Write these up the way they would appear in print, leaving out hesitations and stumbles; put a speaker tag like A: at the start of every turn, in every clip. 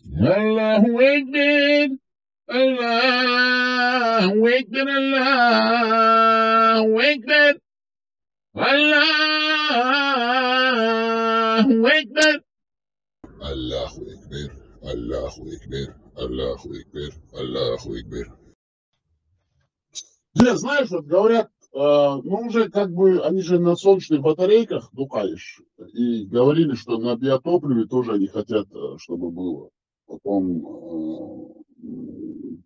A: الله أكبر الله أكبر الله أكبر الله أكبر
B: الله أكبر الله أكبر الله أكبر الله أكبر.
A: Знаешь, вот говорят, ну уже как бы, они же на солнечных батарейках дукаешь, и говорили, что на биотопливе тоже они хотят, чтобы было. Потом,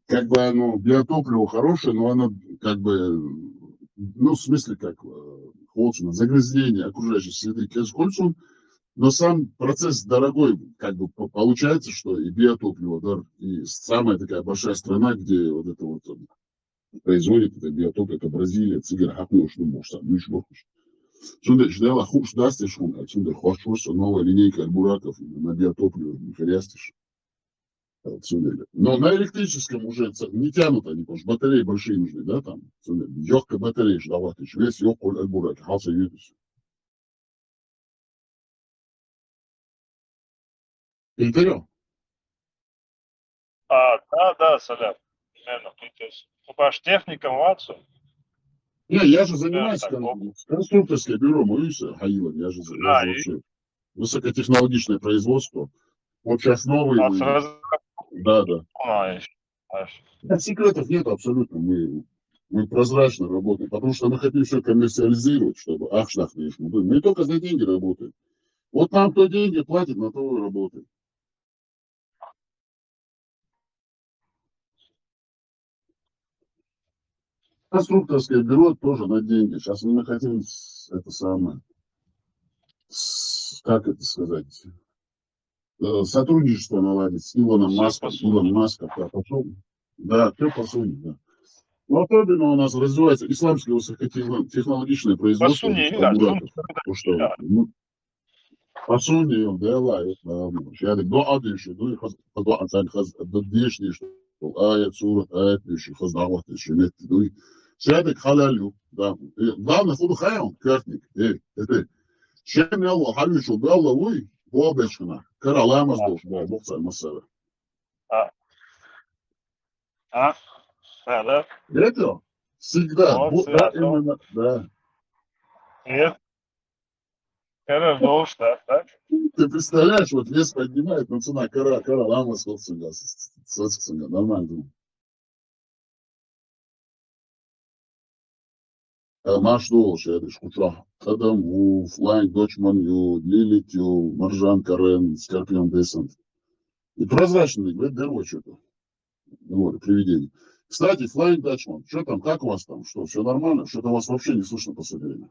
A: как бы оно, биотопливо хорошее, но оно как бы, ну в смысле как, загрязнение окружающей среды, конечно, но сам процесс дорогой, как бы получается, что и биотопливо, да, и самая такая большая страна, где вот это вот производит это биотоп, это Бразилия, цигар хапнул, что может, ну еще больше. Сюда ждала хуш дастишь, отсюда хочешь, новая линейка бураков на биотопливо, не хрястишь. Отсюда. Но на электрическом уже не тянут они, потому что батареи большие нужны, да, там. Легкая батарея ждала, ты весь легкий альбурак, халса видишь. Интервью.
C: Да, Салям. Примерно. То есть, ваш техником ватсу?
A: Не, я же занимаюсь конструкторское бюро, моюсь, Хаилом, я же вообще высокотехнологичное производство. Вот сейчас новый. Да. Секретов нет абсолютно. Мы прозрачно работаем, потому что мы хотим все коммерциализировать, чтобы ахшнах не был. Мы только за деньги работаем. Вот нам кто деньги платит, на то и работаем. Конструкторское бюро тоже на деньги. Сейчас мы хотим это самое, как это сказать, сотрудничество наладить с Илоном Маском. Илон Маск, да, все по сути, да. Но особенно у нас развивается исламское высокотехнологичное производство. По сути, да, до адыши, до ацан хаз, до дешни, что аят сурат, аят деши, хаз дават деши, нет, до шадик халалю, да. Главное, худу хаям, картник, это чем ялла халюшу, белла уй, бобешкина, караламас дош, бокса масара.
C: Да?
A: Это всегда, да, именно, да.
C: Нет. Хорошо, так?
A: Ты представляешь, вот вес поднимает, но цена кара, лама соцсуга, нормально. Машду, шедыш, куча, кадам, флайн, дочман, лилит, маржан, карен, скорпион, десант. И прозрачный, говорит, дерво что-то. Вот, привидение. Кстати, флайн, дачман, что там, как у вас там, что, все нормально? Что-то у вас вообще не слышно в последнее время.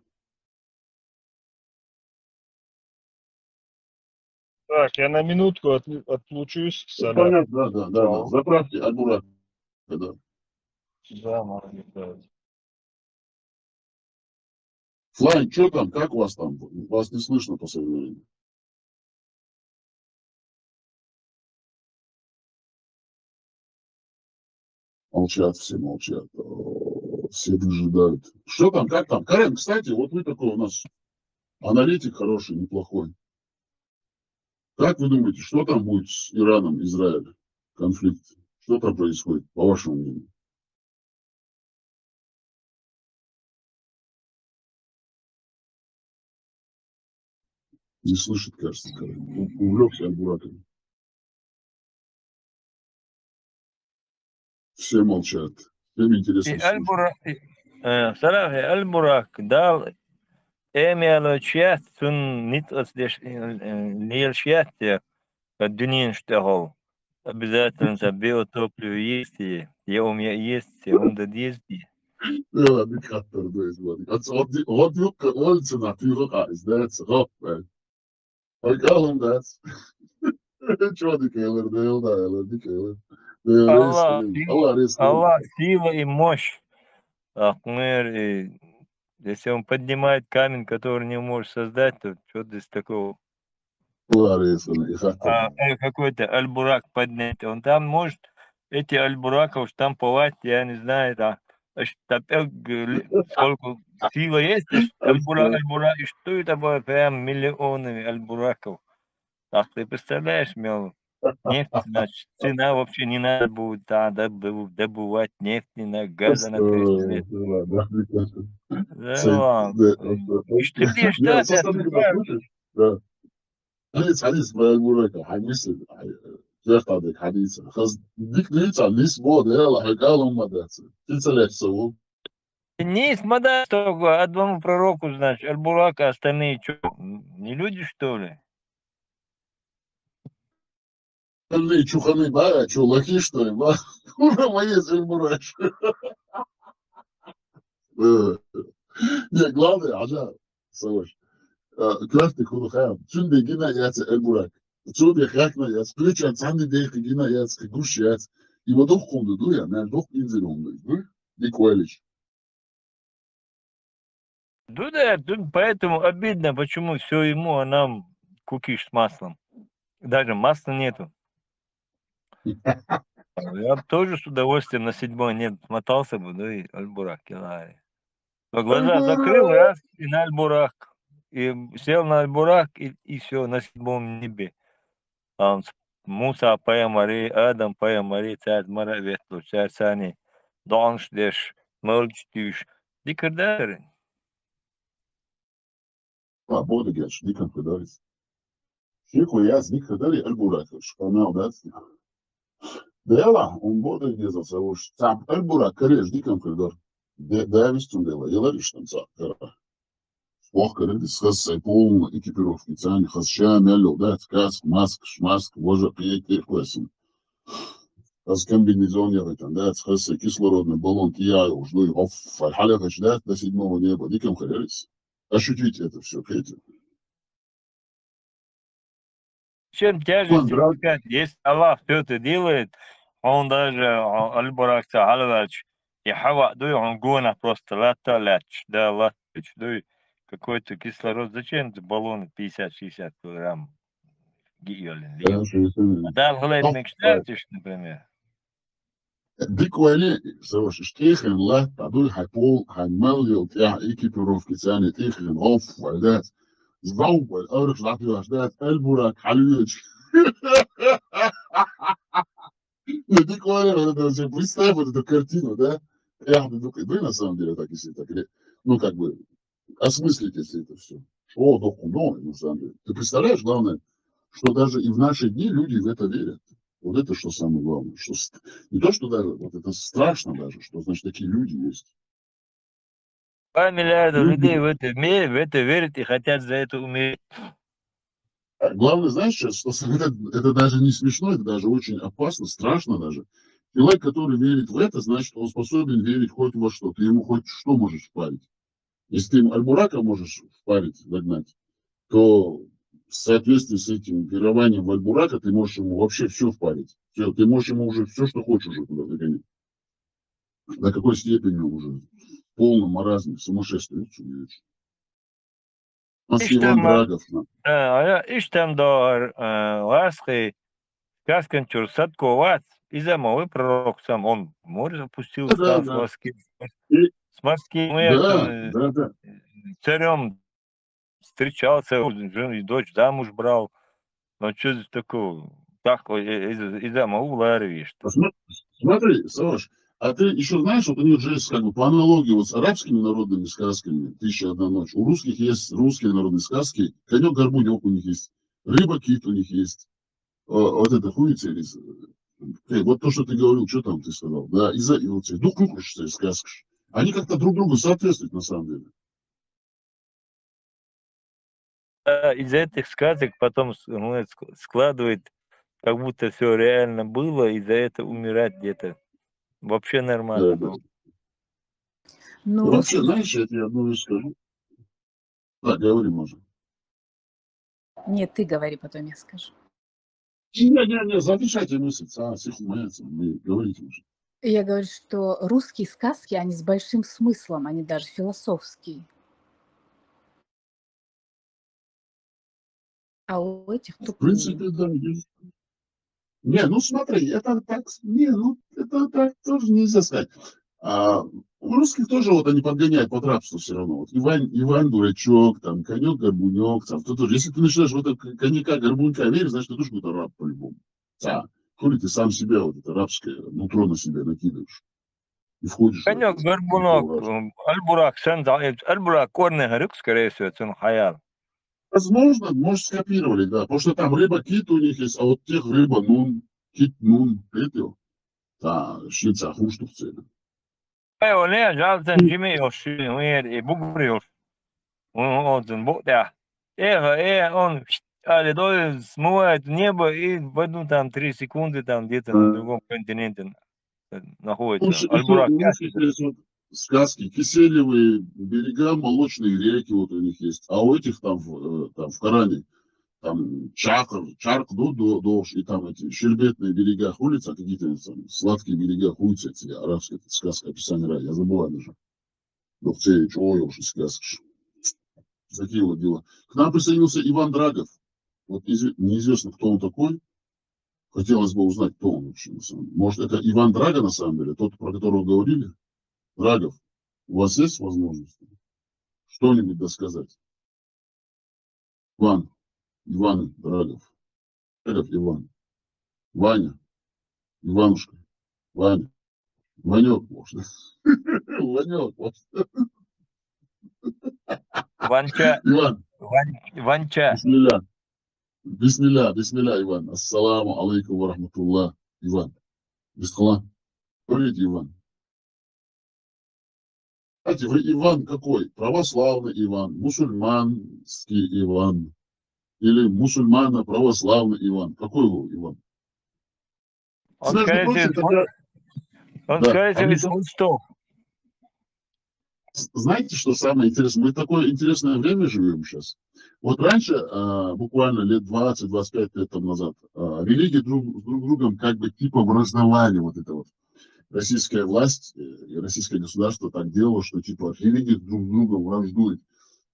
C: Так, я на минутку отлучусь.
A: Понятно, да. Заправьте, аккуратно. Да.
C: Да, молодец.
A: Флайн, что там, как у вас там? Вас не слышно в последнее время. Молчат, все молчат. Все выжидают. Что там, как там? Карен, кстати, вот вы такой у нас аналитик хороший, неплохой. Как вы думаете, что там будет с Ираном, Израилем? Конфликт. Что там происходит, по вашему мнению? Не слышит, кажется, Карен. Увлекся Альбураком. Все молчат. Всем интересно.
D: Альбурак дал эмиалочият сун нит отдеш лельшият дунин штагол. Обязательно биотопливо есть, я у меня есть, он да есть.
A: Ja, die Kater, das war die. Also, hat die Olze natürlich auch, ist das so, man. I call him that. Что ты, Кейлер, да, Кейлер.
D: Аллах, сила и мощь. Если он поднимает камень, который не может создать, то что здесь такого? Какой-то альбурак поднять. Он там может эти альбураков штамповать, я не знаю, да. Сколько сила есть, альбурак, и что это было прям миллионами альбураков. Так ты представляешь, Мел? Нефть, значит, цена вообще не надо будет добывать нефть, не надо газа на 300 лет.
A: Да, прекрасно.
D: Да, Штаты,
A: Я
D: Штаты
A: со стороны, когда
D: открывают.
A: слушаешь, да. حديث بالبركة حديث كيف هذاك حديث خلاص ديك نيتها نيس بود يلا حكالهم مدرسة تنسى سووا
D: Не смотря что одному пророку, значит, Аль-Бурак, а остальные что, не люди, что ли?
A: اللي شو خلي بقى شو لكي что ли ба куда мои зельбураш не главное عشان سويش كيف تكونوا خير شو دي جينا يات البراك شو دي خاكنا يات سبريتشال عندي دي جينا يات كوش يات يبقى دوخ كوندو دو يعني دوخ ينزلهم دي كويلش
D: Да, тут поэтому обидно, почему все ему, а нам кукиш с маслом. Даже масла нету. Я бы тоже с удовольствием на 7-й небо смотался бы, ну и Аль-Бурак, Килари. Но глаза закрыл, раз, и на Аль-Бурак. И сел на Аль-Бурак, и все, на 7-м небе. Там Муса Пайамари, Адам Пайамари, царь Мараветлу, царь Сани, Доншдеш, Мölчтюш. Дикардары.
A: Bude geç, nikam kadariz. Šiko jaz nikadari elburakaš, kanal dats. Dela, on bude gezal se uš. Sam elburak kareš nikam kadar. Да, вестим дело. Я лариш там цара. Ох, каредис хас полная экипировки, цани хас шамель, да, каск, маск, боже, приятель классен. Хас комбинезонеры там, да, хас кислородный баллон кия, уж ну и оф, фальхаля хачдат до 7-го неба, никам каредис. Ощутите это все, Петя.
D: Чем тяжесть вникать? Если Аллах все это делает, он даже Аль-Бурак Сахалович и Хава, да, он гона просто латаляч, да, латаляч, да, какой-то кислород. Зачем это баллоны 50-60 килограмм гиолин? Да, Аль-Хулайт Мекштартиш, например.
A: Диквали, слушай, тихен ла, подуй хайпол, хаймел, я экипировки цани, тихен, оф, вальдат. Звал, аурик, латвию, аждат, Эльбурак, халюч. Диквали, это же представь вот эту картину, да? Я вы на самом деле так, если так, ну, как бы, осмыслить, если это все. О, документ, на самом деле. Ты представляешь, главное, что даже и в наши дни люди в это верят. Вот это что самое главное. Что не то, что даже, вот это страшно даже, что, значит, такие люди есть.
D: 2 миллиарда людей в это верят и хотят за это умереть.
A: Главное, знаешь, сейчас, что это даже не смешно, это даже очень опасно, страшно даже. Человек, который верит в это, значит, он способен верить хоть во что. Ты ему хоть что можешь впарить. Если ты Аль-Бурака можешь впарить, догнать, то в соответствии с этим верованием в Аль-Бурака ты можешь ему вообще все впарить. Все, ты можешь ему уже все, что хочешь, уже туда загонять. До какой степени уже в полном маразме, сумасшествии.
D: Иштам до Ласки, Каскан Чурсаткова, и замовый пророк сам, он море запустил, стал с морским царем встречался, жену и дочь замуж брал. Ну, что здесь такого? Так, из-за Маулареви, что?
A: Смотри, Саваш, а ты еще знаешь, вот у них же есть как бы по аналогии вот с арабскими народными сказками «Тысяча и одна ночь». У русских есть русские народные сказки, конек-горбунек у них есть, рыба-кит у них есть. Вот это хуйца. Вот то, что ты говорил, что там ты сказал, да, из-за вот этих двух сказок. Они как-то друг другу соответствуют на самом деле.
D: Из этих сказок потом складывает, как будто все реально было, и за это умирать где-то. Вообще нормально было.
A: Ну, вообще, знаешь, я тебе одну вещь скажу. Да, говори, можно.
E: Нет, ты говори, потом я скажу.
A: Не, завершайте мысль, говорите уже.
E: Я говорю, что русские сказки, они с большим смыслом, они даже философские. А у этих тупые.
A: В принципе, да, есть. Не, ну смотри, это так, это так тоже нельзя сказать. У русских тоже вот они подгоняют под рабство все равно. Вот Иван Дурачок, там, конек-горбунек, там, кто тоже. Если ты начинаешь в это коньяка-горбунька верить, значит, ты тоже какой-то раб по-любому. Хули ты сам себя, вот это рабское нутро на себя накидываешь. И входишь.
D: Конек горбунок, Альбурак, Альбурак, корни гарюк, скорее всего, это хаял.
A: Возможно, может, скопировали, да. Потому что там рыба кит у них есть, а вот тех рыба нун, кит нун, это, да, шица хуштовцы.
D: Evo, ne, žalten Jimmy još i Bugri još. Он бог, да. Он, ali дole смывает небо и в одну там 3 секунды там где-то на другом континенте находится. Альбурак.
A: У них есть вот сказки, киселевые берега, молочные реки вот у них есть. А у этих там в Коране, там Чарк, Дож, и там эти щербетные берега улица, какие-то там сладкие берега улицы, эти арабские сказки, описание рая, я забываю даже. Но все, чего я уже сказки. Такие вот дела. К нам присоединился Иван Драгов. Вот неизвестно, кто он такой. Хотелось бы узнать, кто он вообще. Может, это Иван Драга на самом деле, тот, про которого говорили? Драгов, у вас есть возможность что-нибудь досказать? Иван Драгов. Драгов Иван. Ваня. Иванушка. Ваня. Ванек, может. Ванек, может.
D: Ванча.
A: Иван.
D: Ванча.
A: Бисмилля, Иван. Ассаламу алейкум ва рахматуллах. Иван. Бисхала. Привет, Иван. Кстати, вы Иван какой? Православный Иван, мусульманский Иван или мусульмано-православный Иван? Какой вы Иван?
D: Он, скорее всего, что?
A: Знаете, что самое интересное? Мы в такое интересное время живем сейчас. Вот раньше, буквально лет 20-25 лет тому назад, религии друг с другом как бы типа враждовали вот это вот. Российская власть и российское государство так делало, что типа религии друг с другом враждуют.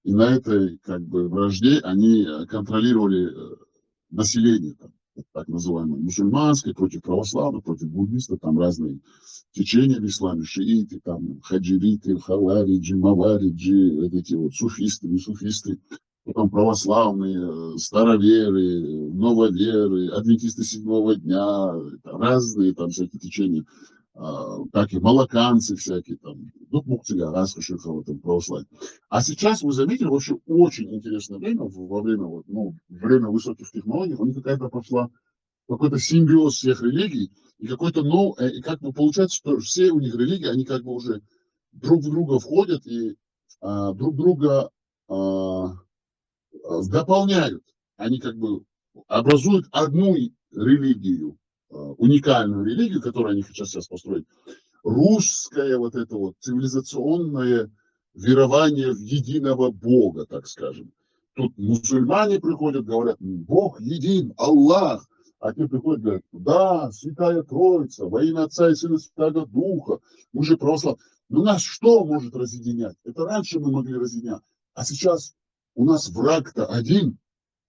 A: И на этой как бы вражде они контролировали население, там, так называемое мусульманское, против православных, против буддистов, там разные течения в исламе, шииты, там, хаджириты, хавариджи, мавариджи, эти вот суфисты, не суфисты, потом православные, староверы, нововеры, адвентисты седьмого дня, разные там всякие течения. Как и молоканцы всякие там, ну, Мухтиля, Раска, Шерхова, там, православие. А сейчас вы заметили, вообще очень интересное время, во время, вот, ну, время высоких технологий, у них какая-то пошла, какой-то симбиоз всех религий, и какой-то, ну, и как бы получается, что все у них религии, они как бы уже друг в друга входят и друг друга дополняют. Они как бы образуют одну религию, уникальную религию, которую они хотят сейчас построить, русское вот это вот цивилизационное верование в единого Бога, так скажем. Тут мусульмане приходят, говорят, Бог един, Аллах, а те приходят, говорят, да, Святая Троица, во имя Отца и Сына и Святого Духа, мы же православные. Но нас что может разъединять? Это раньше мы могли разъединять, а сейчас у нас враг-то один,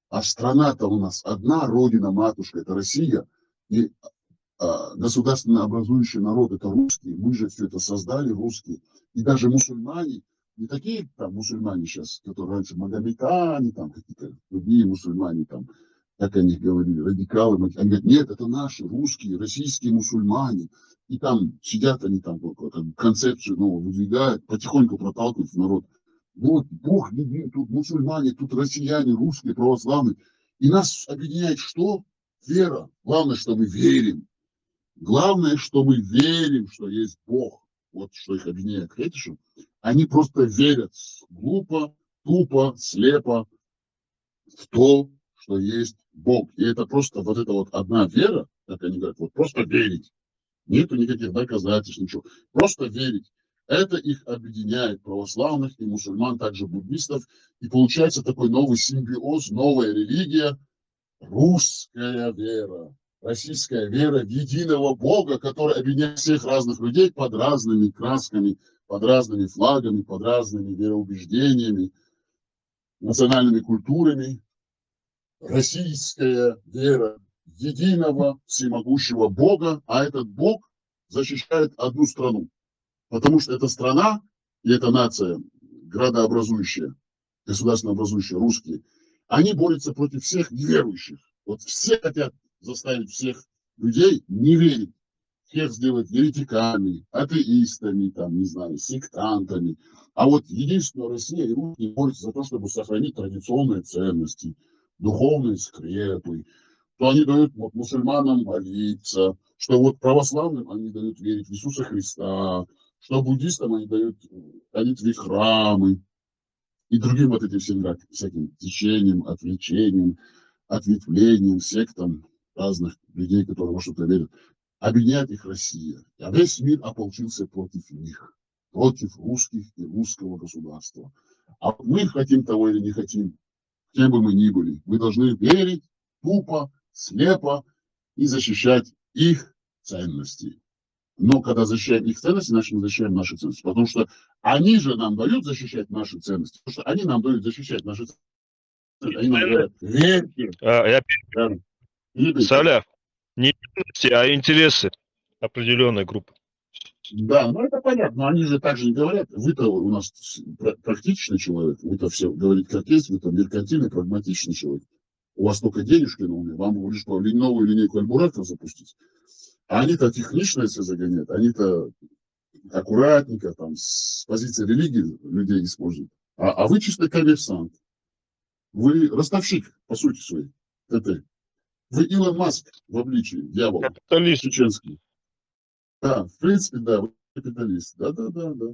A: а страна-то у нас одна, родина, матушка, это Россия. И государственно образующий народ это русские, мы же все это создали, русские. И даже мусульмане, не такие там мусульмане сейчас, которые раньше магометане, там какие-то другие мусульмане, там, как они говорили, радикалы, они говорят, нет, это наши русские, российские мусульмане. И там сидят они там, концепцию новую выдвигают, потихоньку проталкивают в народ. Вот Бог, тут мусульмане, тут россияне, русские, православные. И нас объединяет что? Вера. Главное, что мы верим. Главное, что мы верим, что есть Бог. Вот что их объединяет. Хотите, что? Они просто верят глупо, тупо, слепо в то, что есть Бог. И это просто вот эта вот одна вера, как они говорят, вот просто верить. Нету никаких доказательств, ничего. Просто верить. Это их объединяет, православных и мусульман, также буддистов. И получается такой новый симбиоз, новая религия, русская вера, российская вера в единого Бога, который объединяет всех разных людей под разными красками, под разными флагами, под разными вероубеждениями, национальными культурами. Российская вера единого всемогущего Бога, а этот Бог защищает одну страну. Потому что эта страна и эта нация, градообразующая, государственно-образующая, русские, они борются против всех неверующих. Вот все хотят заставить всех людей не верить, всех сделать еретиками, атеистами, там, не знаю, сектантами. А вот единственная Россия и русские борются за то, чтобы сохранить традиционные ценности, духовные скрепы, что они дают вот, мусульманам молиться, что вот православным они дают верить в Иисуса Христа, что буддистам они дают ходить в их храмы и другим вот этим всяким течениям, отвлечениям, ответвлениям, сектам разных людей, которые во что-то верят. Объединяет их Россия. А весь мир ополчился против них, против русских и русского государства. А мы хотим того или не хотим, кем бы мы ни были, мы должны верить тупо, слепо и защищать их ценности. Но когда защищаем их ценности, значит мы защищаем наши ценности. Потому что они же нам дают защищать наши ценности. Потому что они нам дают защищать наши ценности. Они нам говорят, верьте.
C: Саляв, не ценности, а интересы определенной группы.
A: Да, ну это понятно, но они же так же не говорят. Вы-то у нас практичный человек, вы-то все говорите как есть, вы-то меркантильный, прагматичный человек. У вас только денежки на уме, вам лишь по новую линейку альбураков запустить. А они-то технично все загоняют, они-то аккуратненько там с позиции религии людей используют. А вы чисто коммерсант. Вы ростовщик, по сути своей. Вы Илон Маск в обличии дьявола.
C: Капиталист.
A: Чеченский. Да, в принципе, да, вы капиталист. Да,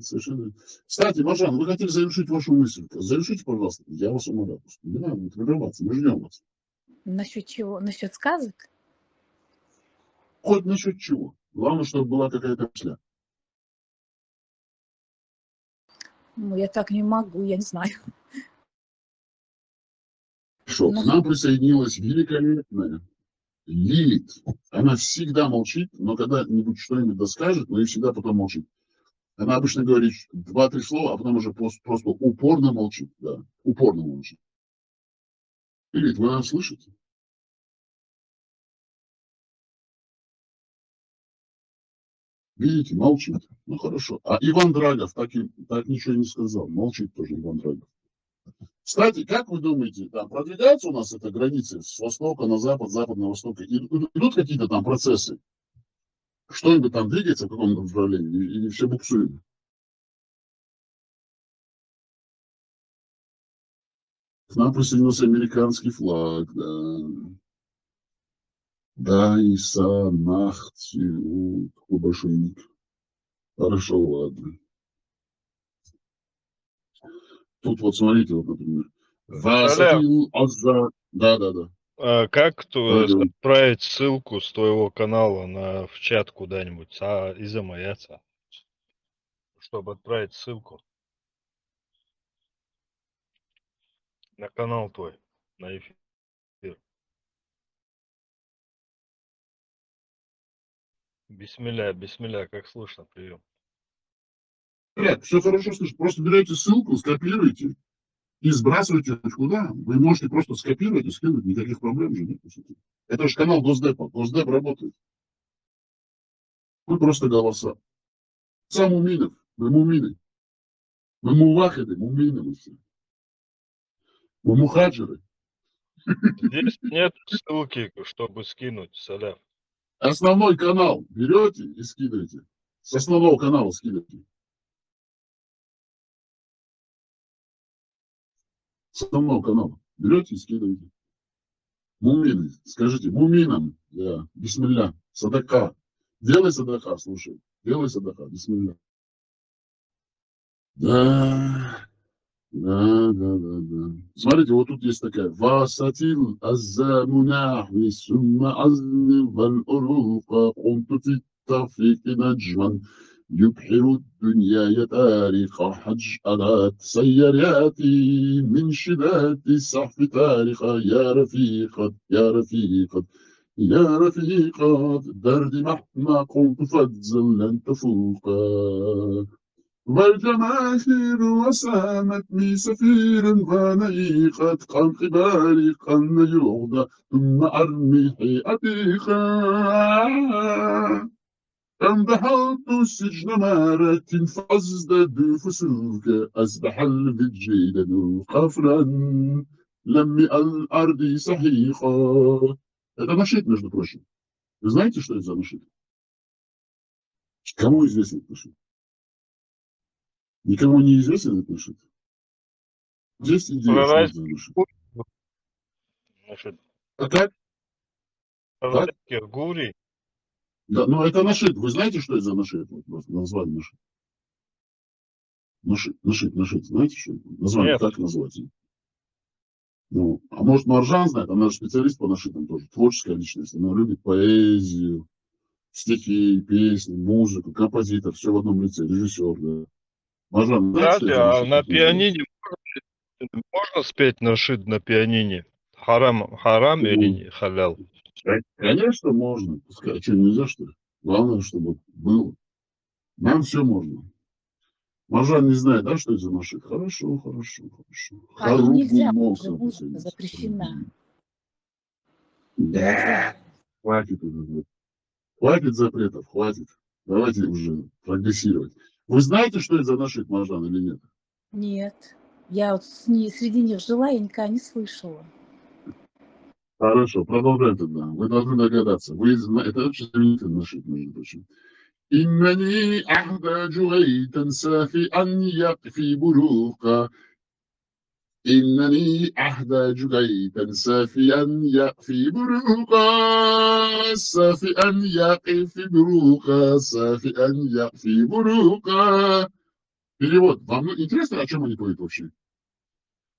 A: совершенно. Кстати, Маржан, вы хотели завершить вашу мысль. Завершите, пожалуйста. Я вас умоляю. Не надо будет прерываться, мы ждем вас.
E: Насчет чего? Насчет сказок?
A: Хоть насчет чего. Главное, чтобы была какая-то мысля.
E: Ну, я так не могу, я не знаю.
A: Хорошо, к нам присоединилась великолепная Лилит. Она всегда молчит, но когда-нибудь что-нибудь доскажет, но и всегда потом молчит. Она обычно говорит 2-3 слова, а потом уже просто упорно молчит. Да, упорно молчит. Лилит, вы нас слышите? Видите, молчит. Ну хорошо. А Иван Драгов так ничего не сказал. Молчит тоже Иван Драгов. Кстати, как вы думаете, там продвигается у нас эта граница с востока на запад, запад на восток? Идут какие-то там процессы? Что-нибудь там двигается в каком-то направлении? Или все буксуем? К нам присоединился американский флаг, да. Да, Иса, Нахти, такой большой ник. Хорошо, ладно. Тут вот смотрите, вот, например. Васатил Азза. Да.
C: Как отправить ссылку с твоего канала в чат куда-нибудь из-за маяца, чтобы отправить ссылку на канал твой, на эфир. Бисмилля, как слышно, прием.
A: Нет, все хорошо слышно. Просто берете ссылку, скопируете и сбрасываете куда. Вы можете просто скопировать и скинуть, никаких проблем же нет. Это же канал Госдепа. Госдеп работает. Вы просто голоса. Сам Муминов. Вы мумины. Вы мувахиды, мумины мы все. Вы мухаджиры.
C: Здесь нет ссылки, чтобы скинуть, Саляв.
A: Основной канал берете и скидываете. С основного канала скидываете. С основного канала берете и скидываете. Мумины. Скажите, муминам, да, бисмилля, садака. Делай садака, слушай. Делай садака, бисмилля. Да. Смотрите, вот тут есть такая. Васатил аззамунахи сумма азни вал урука кунту фи тафрики наджман يبحر الدنيا تاريخ حجألات سياراتي من شدة السحف تاريخا يا رفيقة يا رفيقة درد مهما قلت فاتزل لن تفوقا والجماهير وسامتني سفير ونيقت قن قبالي قن يغدى ثم أرمي أتيخا كم دخلت السجن مرة فازداد فسوقا أسبح الفجيل قفرا لم الأرض صحيحا. Это нашит, между прочим. Вы знаете, что это за нашид? Кому известен этот нашид? Никому не известен этот нашид? Есть идея, что это за нашид?
C: Значит,
A: А как?
C: Гури.
A: Да, ну это нашид. Вы знаете, что это за нашид? Вот просто название нашид. Нашид. Знаете, что это? Название,
C: Нет.
A: как назвать? Ну, а может, Маржан знает, она же специалист по нашидам тоже, творческая личность. Она любит поэзию, стихи, песни, музыку, композитор, все в одном лице, режиссер, да. Маржан, знаете, что
C: Кстати,
A: это за
C: а
A: нашид?
C: на
A: Как называется?
C: пианине можно спеть нашид на пианине? Харам или не халял?
A: Конечно, можно. Пускай, что, нельзя, что ли? Главное, чтобы было. Нам все можно. Маржан не знает, да, что это за нашид? Хорошо.
E: А и нельзя,
A: Харуб
E: уже музыка запрещена.
A: Да. Хватит уже. Хватит запретов, хватит. Давайте уже прогрессировать. Вы знаете, что это за нашид, Маржан, или нет?
E: Нет. Я вот среди них жила, я никогда не слышала.
A: Хорошо, продолжаем тогда. Вы должны догадаться. Это очень знаменитый нашид, между прочим. إنني أحتاج غيثا سافئا يقفي بروقا إنني أحتاج غيثا سافئا يقفي بروقا سافئا يقفي بروقا سافئا يقفي بروقا. Перевод. Вам интересно, о чем они поют вообще?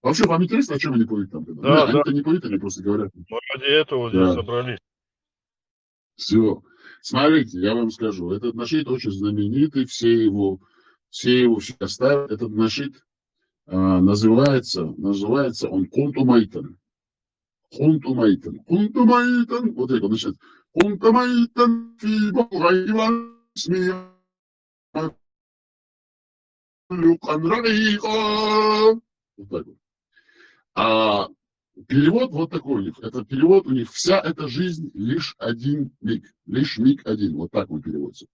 A: Вообще, вам интересно, о чем они поют там?
C: Да,
A: Они-то не поют, они просто говорят.
C: Мы ради этого
A: Да.
C: здесь собрались.
A: Все. Смотрите, я вам скажу, этот нашид очень знаменитый, все его все ставят. Этот нашид называется он Кунтумайтан. Кунтумайтан. Вот это значит. Кунтумайтан фи багайва смия люкан райха. Вот так вот. А перевод вот такой у них. Это перевод у них. Вся эта жизнь лишь один миг. Лишь миг один. Вот так он переводится.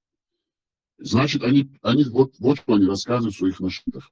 A: Значит, они вот что они рассказывают в своих нашидах.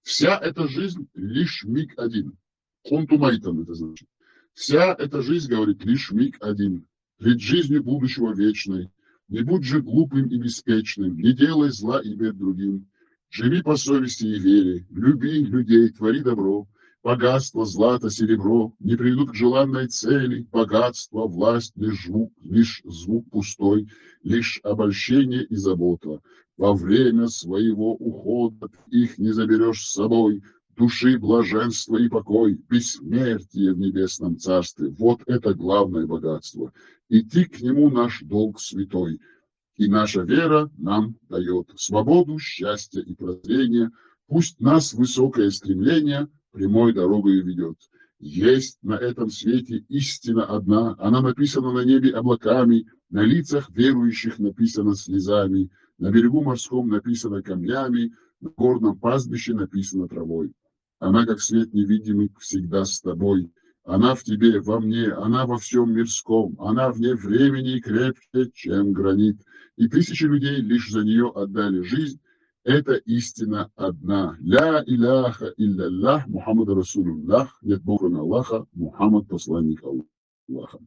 A: Вся эта жизнь лишь миг один. Контумайтан это значит. Вся эта жизнь, говорит, лишь миг один. Ведь жизнью будущего вечной. Не будь же глупым и беспечным. Не делай зла и бед другим. Живи по совести и вере. Люби людей, твори добро. Богатство, злато, серебро не приведут к желанной цели. Богатство, власть, лишь звук пустой, лишь обольщение и забота. Во время своего ухода их не заберешь с собой. Души блаженство и покой, бессмертие в небесном царстве. Вот это главное богатство. Идти к нему наш долг святой. И наша вера нам дает свободу, счастье и прозрение. Пусть нас высокое стремление прямой дорогой ведет. Есть на этом свете истина одна, она написана на небе облаками, на лицах верующих написана слезами, на берегу морском написано камнями, на горном пастбище написано травой. Она, как свет невидимый, всегда с тобой. Она в тебе, во мне, она во всем мирском, она вне времени крепче, чем гранит. И тысячи людей лишь за нее отдали жизнь. Это истина одна. Ля иляха илля Мухаммад Расулуллах. Нет Бога кроме Аллаха. Мухаммад посланник Аллаха.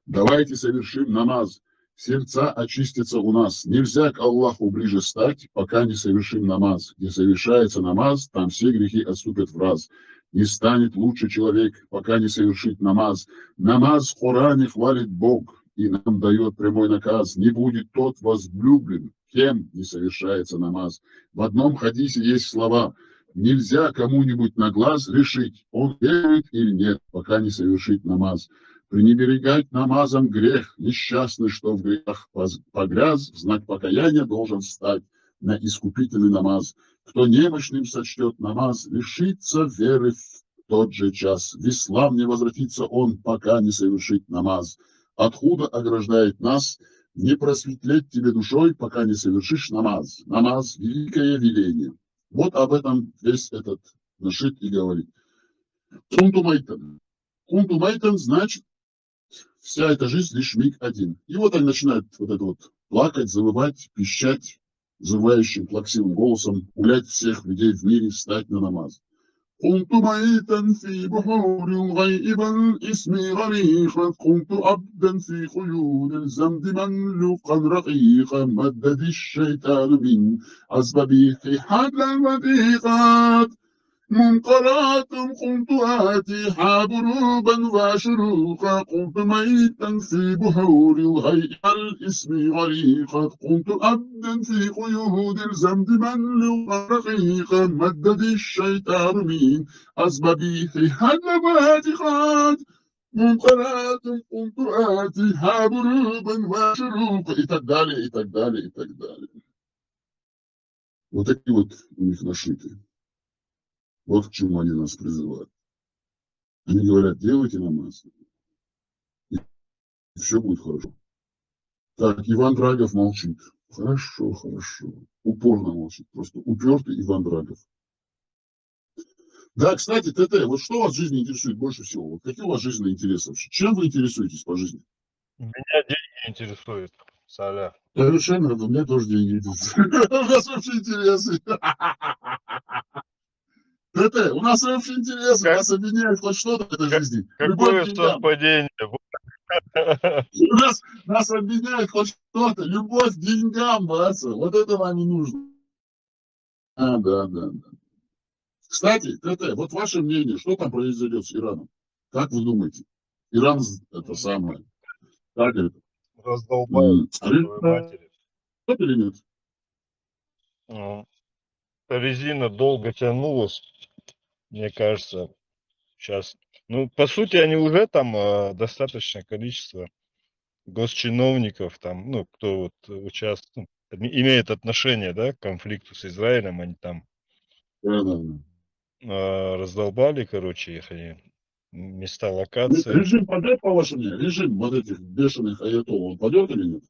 A: Давайте совершим намаз. Сердца очистятся у нас. Нельзя к Аллаху ближе стать, пока не совершим намаз. Где совершается намаз, там все грехи отступят в раз. Не станет лучше человек, пока не совершит намаз. Намаз в Коране хвалит Бог и нам дает прямой наказ. Не будет тот возлюблен, кем не совершается намаз. В одном хадисе есть слова: нельзя кому-нибудь на глаз решить, он верует или нет, пока не совершит намаз. Пренебрегать намазом грех, несчастный, что в грехах погряз, в знак покаяния должен встать на искупительный намаз. Кто немощным сочтет намаз, лишится веры в тот же час. В ислам не возвратится он, пока не совершит намаз. От худа ограждает нас, не просветлеть тебе душой, пока не совершишь намаз. Намаз – великое веление. Вот об этом весь этот нашид и говорит. Кунтумайтан. Кунтумайтан значит, вся эта жизнь лишь миг один. И вот они начинают вот это вот плакать, завывать, пищать, завывающим плаксивым голосом, умолять всех людей в мире встать на намаз. كنت ميتا في بحور الغيب الاسم غريقا كنت عبدا في خيول الزمد مملوقا رقيقا مدد الشيطان من أسبابه حبل الوثيقات منقرات كنت آتيها بروبا وشروقا كنت ميتا في بحور الغيب الاسم غريقا كنت أبدا في قيود الزمد مملوءا رقيقا مدد الشيطان من أسبابه هدواتقات منقرات كنت آتيها بروبا وشروقا и так далее, и так далее, и так далее. Вот такие вот у них нашиты. Вот к чему они нас призывают. Они говорят, делайте намаз, и все будет хорошо. Так, Иван Драгов молчит. Хорошо, хорошо. Упорно молчит. Просто упертый Иван Драгов. Да, кстати, ТТ, вот что вас в жизни интересует больше всего? Вот какие у вас жизненные интересы вообще? Чем вы интересуетесь по жизни?
C: Меня деньги интересуют, Саля.
A: Совершенно, у меня тоже деньги интересуют. У нас вообще интересы. ТТ, у нас вообще интересы, нас объединяет хоть что-то в этой жизни.
C: Какое совпадение.
A: Нас объединяет хоть что-то. Любовь к деньгам, братцы. Вот это нам и нужно. Да. Кстати, ТТ, вот ваше мнение, что там произойдет с Ираном? Как вы думаете? Иран это самое. Как это?
C: Раздолбают своей матери.
A: Или нет?
C: Резина долго тянулась, мне кажется, сейчас. Ну, по сути, они уже там достаточное количество госчиновников, там, ну, кто вот участвует, имеет отношение, да, к конфликту с Израилем, они там раздолбали, короче, их места локации.
A: Режим падет, по вашему мнению? Режим вот этих бешеных аятолл, он падет или нет?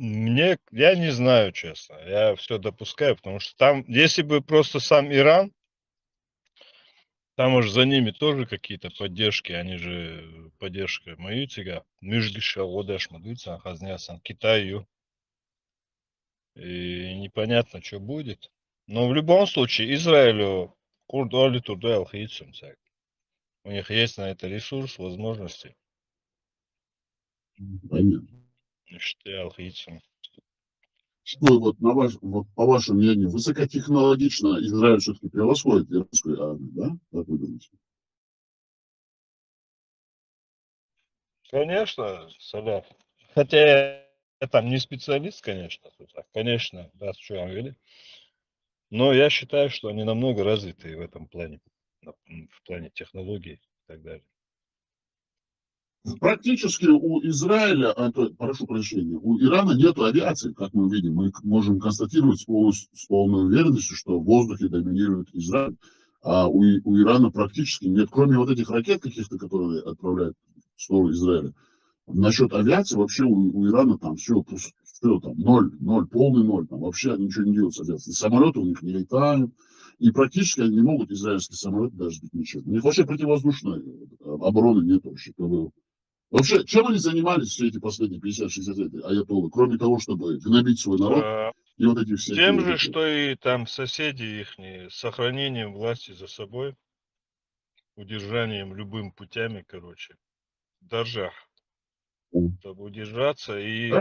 C: Я не знаю, честно. Я все допускаю, потому что там, если бы просто сам Иран, там уж за ними тоже какие-то поддержки, они же поддержка Маютига, Мюжгиша, Одаш, Мадуица, Хазнясан, Китаю. И непонятно, что будет. Но в любом случае, Израилю Курдоли Турдуэл Хитсум. У них есть на это ресурс, возможности.
A: Понятно.
C: Штеал Хитсум.
A: Что вот, по вашему мнению, высокотехнологично Израиль все-таки превосходит иранскую армию, да? Как вы думаете?
C: Конечно, Саляф. Хотя я там не специалист, конечно. Конечно, да, что я говорю. Но я считаю, что они намного развитые в этом плане. В плане технологий и так далее.
A: Практически у Израиля, прошу прощения, у Ирана нет авиации, как мы видим. Мы можем констатировать с полной уверенностью, что в воздухе доминирует Израиль, а у Ирана практически нет, кроме вот этих ракет каких-то, которые отправляют в сторону Израиля. Насчет авиации вообще у Ирана там все там ноль, полный ноль, там вообще ничего не делают с авиацией. Самолеты у них не летают, и практически они не могут израильские самолеты даже сбить ничего. У них вообще противовоздушной обороны нет вообще. Вообще, чем они занимались все эти последние 50-60 лет, аятоллы, кроме того, чтобы гнобить свой народ и вот эти все...
C: Тем же, что и там соседи их, сохранением власти за собой, удержанием любым путями, короче, даже чтобы удержаться и,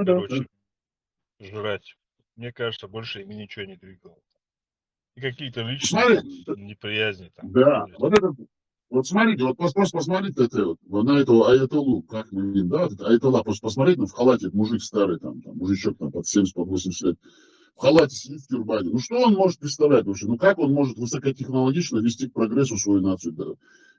C: жрать. Мне кажется, больше ими ничего не двигало. И какие-то личные неприязни там.
A: Да, вот смотрите, вот просто посмотрите на этого аятоллу, как мы видим, да, аятолла, просто посмотрите, в халате, мужик старый, там, мужичок там, под 70-80 лет, в халате сидит в тюрбане. Ну, что он может представлять вообще? Ну, как он может высокотехнологично вести к прогрессу свою нацию, да?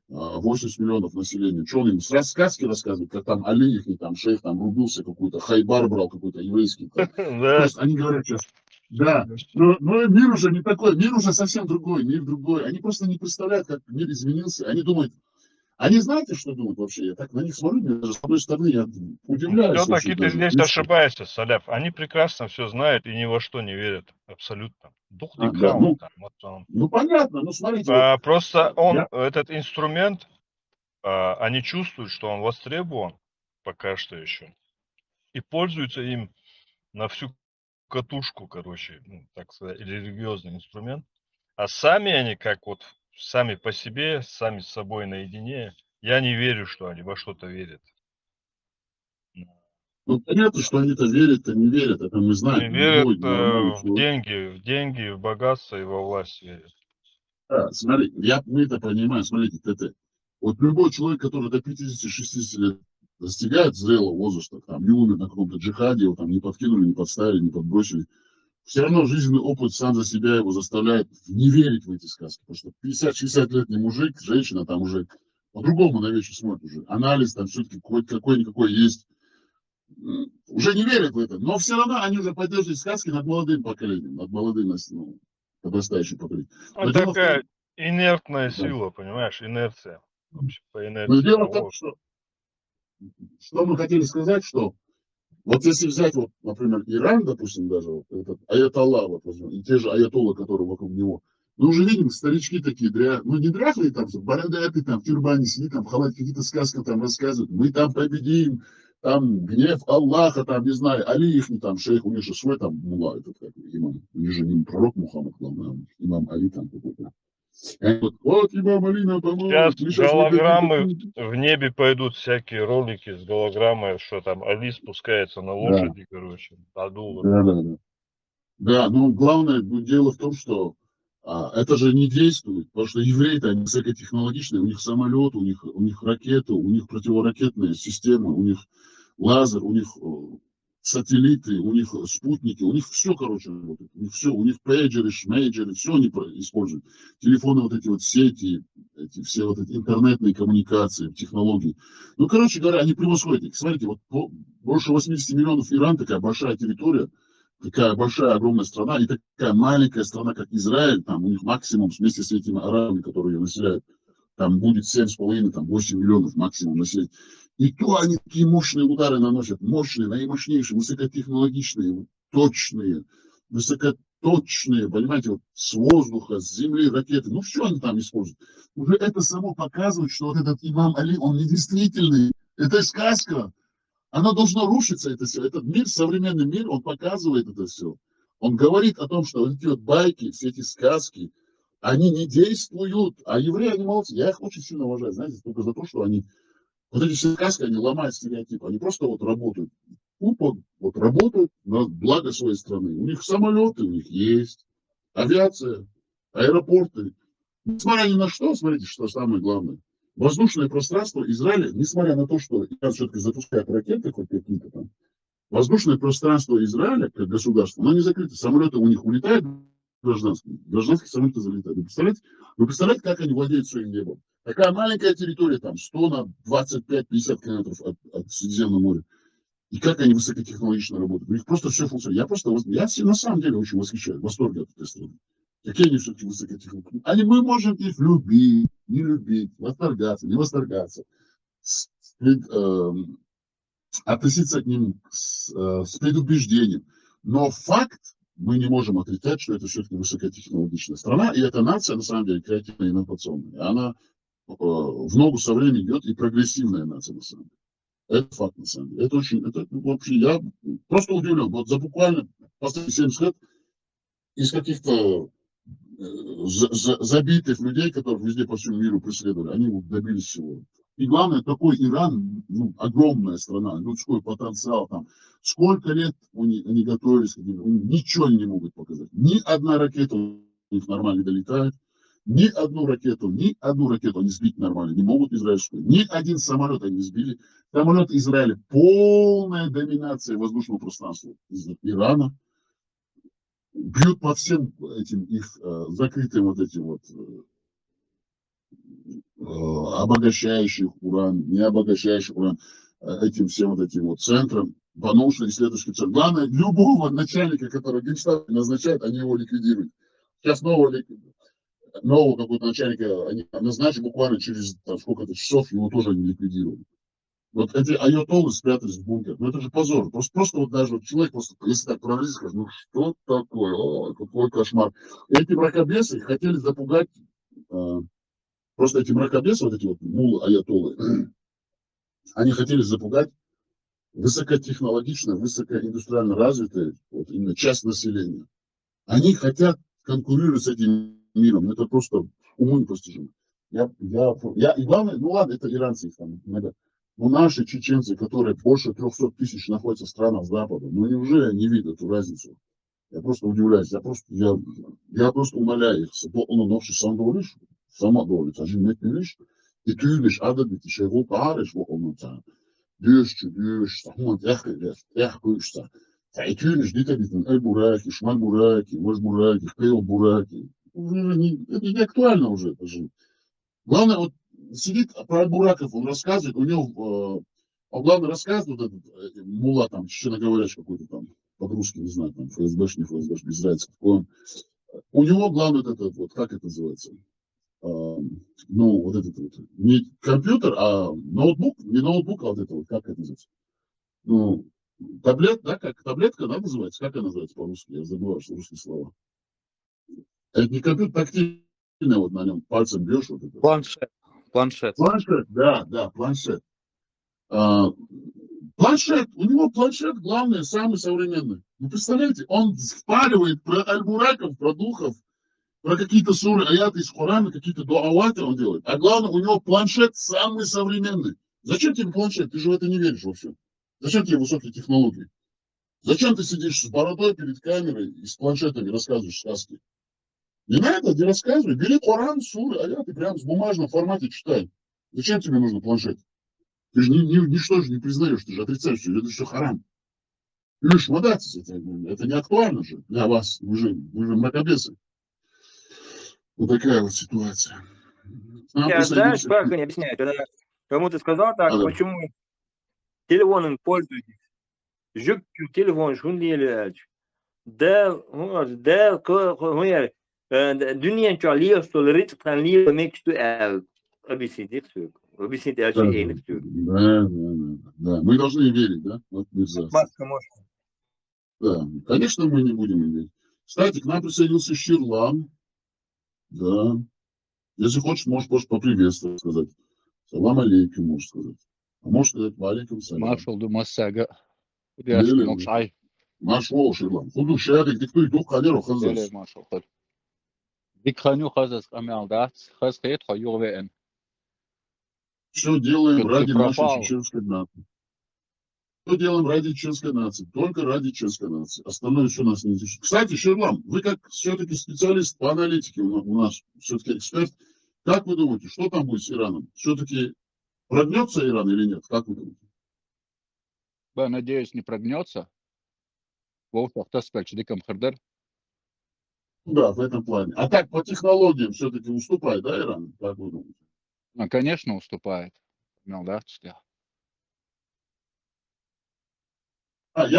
A: 80 миллионов населения. Что он им сказки рассказывает, как там Али их, там шейх там рубился какой-то, хайбар брал какой-то еврейский. То есть они говорят сейчас, да, но мир уже не такой, мир уже совсем другой, мир другой. Они просто не представляют, как мир изменился. Они думают, они знаете, что думают вообще? Я так на них смотрю, даже с одной стороны я удивляюсь.
C: Все-таки ты здесь ошибаешься, Саляф. Они прекрасно все знают и ни во что не верят. Абсолютно. Дух не
A: ну понятно, ну смотрите.
C: Просто этот инструмент, они чувствуют, что он востребован пока что еще. И пользуются им на всю катушку, короче, так сказать, религиозный инструмент. А сами они, как вот сами по себе, сами с собой наедине, я не верю, что они во что-то верят.
A: Ну, понятно, что они-то верят, а не верят, это мы знаем.
C: Они верят
A: Любой нормальный
C: в
A: человек.
C: деньги, в богатство и во власть верят.
A: Да, смотри, мы это понимаем, смотрите, вот любой человек, который до 50-60 лет достигает зрелого возраста, там, не умер на каком-то джихаде, его там не подкинули, не подставили, не подбросили, все равно жизненный опыт сам за себя его заставляет не верить в эти сказки. Потому что 50-60-летний мужик, женщина там уже по-другому на вещи смотрит уже. Анализ там все-таки какой-никакой есть. Уже не верят в это. Но все равно они уже поддерживают сказки над молодым поколением, над молодым, ну, подрастающим поколением.
C: Ну, такая инертная сила, понимаешь, инерция. Вообще, по инерции.
A: Но дело в том, что мы хотели сказать, что вот если взять, вот, например, Иран, допустим, даже, вот этот аятолла, вот, и те же аятоллы, которые вокруг него, мы уже видим, старички такие, ну не дряхлые, там, бородатые, там, в тюрбане сидят, там, в халате какие-то сказки там рассказывают, мы там победим, там, гнев Аллаха, там, не знаю, Али их, там, шейх, у них же свой, там, мула, этот, как, имам, у них же не пророк Мухаммад, главное, имам Али, там, какой-то. Вот имам Али нам поможет.
C: Сейчас голограммы в небе пойдут, всякие ролики с голограммой, что там Али спускается на лошади, короче, Адула.
A: Да, но главное дело в том, что это же не действует, потому что евреи-то они высокотехнологичные, у них самолет, у них ракеты, у них противоракетные системы, у них лазер, у них сателлиты, у них спутники, у них все, короче, работает. У них все, у них пейджеры, шмейджеры, все они используют. Телефоны, вот эти вот сети, все вот эти интернетные коммуникации, технологии. Ну, короче говоря, они превосходят их. Смотрите, вот больше 80 миллионов Иран, такая большая территория, такая большая, огромная страна, и такая маленькая страна, как Израиль, там у них максимум вместе с этими арабами, которые ее населяют, там будет 7,5, там 8 миллионов максимум населения. И то они такие мощные удары наносят, мощные, наимощнейшие, высокотехнологичные, точные, высокоточные, понимаете, вот с воздуха, с земли, ракеты, ну все они там используют. Уже это само показывает, что вот этот имам Али, он не действительный, это сказка. Оно должно рушиться, это все. Этот мир, современный мир, он показывает это все. Он говорит о том, что вот эти вот байки, все эти сказки, они не действуют. А евреи, они молодцы. Я их очень сильно уважаю, знаете, только за то, что они, вот эти все сказки, они ломают стереотипы. Они просто вот работают. Тупо вот работают на благо своей страны. У них самолеты, у них есть, авиация, аэропорты. Несмотря ни на что, смотрите, что самое главное. Воздушное пространство Израиля, несмотря на то, что Иран все-таки запускает ракеты хоть какие-то там, воздушное пространство Израиля, как государство, оно не закрыто. Самолеты у них улетают гражданские самолеты залетают. Вы представляете, как они владеют своим небом? Такая маленькая территория, там 100 на 25-50 километров от Средиземного моря. И как они высокотехнологично работают. У них просто все функционирует. Я на самом деле очень восхищаюсь, в восторге от этой страны. Какие они все-таки высокотехнологичные. Мы можем их любить, не любить, восторгаться, не восторгаться, относиться к ним с предубеждением. Но факт, мы не можем отрицать, что это все-таки высокотехнологичная страна, и эта нация, на самом деле, креативная и инновационная. Она в ногу со временем идет, и прогрессивная нация, на самом деле. Это факт, на самом деле. Это вообще, я просто удивлен. Вот за буквально последние 70 лет из каких-то забитых людей, которых везде по всему миру преследовали, они вот добились всего. И главное, такой Иран, ну, огромная страна, людской потенциал там. Сколько лет они готовились, ничего не могут показать. Ни одна ракета у них нормально долетает, ни одну ракету они сбить нормально не могут израильскую. Ни один самолет они сбили. Самолет Израиля, полная доминация воздушного пространства из Ирана. Бьют по всем этим их закрытым вот этим вот обогащающих уран, не обогащающих уран, этим всем вот этим вот центрам, по научно-исследовательским центрам. Главное, любого начальника, который Генштаб назначает, они его ликвидируют. Сейчас нового какого-то начальника они назначат буквально через сколько-то часов, его тоже они ликвидируют. Вот эти айатоллы спрятались в бункер. Ну это же позор. Просто вот даже вот человек, просто, если так пролезет, скажет, ну что такое? О, какой кошмар. Эти мракобесы хотели запугать, просто эти мракобесы, вот эти вот муллы-айатоллы, они хотели запугать высокотехнологично, высокоиндустриально развитую, вот именно часть населения. Они хотят конкурировать с этим миром. Это просто уму непостижимо. И главное, ну ладно, это иранцы их там иногда. Но наши чеченцы, которые больше 300 тысяч находятся в странах Запада, ну неужели не видят эту разницу? Я просто удивляюсь, я просто умоляю их, onu nokşu sandoğruş, sama doğru, tacın metmeliş, tüyleş, adı bir şey bu tarih bu onun ta, düş, sahman yakışsa, tüyleş, ditebitin, el buraки, шмаль buraки, вож buraки, пейл buraки, это не актуально уже, даже. Главное, вот сидит про бураков, он рассказывает, у него, он главное рассказывает, вот этот мула там, чеченоговорящий какой-то там, по-русски, не знаю, там, ФСБш, не ФСБш, без разницы, какой он. У него главное вот этот вот, как это называется, ну, вот этот вот, не компьютер, а ноутбук, не ноутбук, а вот это вот, как это называется, ну, да, как таблетка, да, называется, как она называется по-русски, я забываю, что русские слова. Это не компьютер, тактильный, вот на нем пальцем бьешь, вот это.
F: Планшет.
A: Планшет, да, планшет. Планшет, у него планшет главный, самый современный. Вы представляете, он впаривает про аль-бураков, про духов, про какие-то суры, аяты из Корана, какие-то дуаваты он делает. А главное, у него планшет самый современный. Зачем тебе планшет? Ты же в это не веришь вообще. Зачем тебе высокие технологии? Зачем ты сидишь с бородой перед камерой и с планшетами рассказываешь сказки? Не надо, не рассказывай. Бери Коран, суры, аяты, прям в бумажном формате читай. Зачем тебе нужен планшет? Ты же ничто же не признаешь, ты же отрицаешь, это все харам. Лишь мадатис, это не актуально же для вас, вы же мракобесы. Вот такая вот ситуация.
D: Я знаешь, как они объясняют, когда кому-то сказал так, почему телефоном пользуетесь, жүк телефон шундейлер, дünyanca liefstoller ritkan lief mekstu el. Объясните все. Объясните, а что я все.
A: Да. Мы должны верить, да? Вот
D: Маска может.
A: Да, конечно, мы не будем верить. Кстати, к нам присоединился Ширлан. Да. Если хочешь, можешь просто поприветствовать, сказать. Салам алейкум, можешь сказать. А можешь сказать валейкум салям.
F: Маршал Думасага.
A: Маршал Ширлан. Худу шарик, диктуй дух халеру хазас.
F: Маршал. Дикханю хазас амялдат. Хазкает хаювен.
A: Все делаем ради нашей чеченской нации. Все делаем ради чеченской нации. Только ради чеченской нации. Остальное все нас не интересует. Кстати, Ширлан, вы как все-таки специалист по аналитике у нас, все-таки эксперт. Как вы думаете, что там будет с Ираном? Все-таки прогнется Иран или нет? Как вы думаете?
F: Я надеюсь, не прогнется.
A: Да, в этом плане. А так по технологиям все-таки уступает, да, Иран? Как вы думаете?
F: Конечно, уступает.
A: Я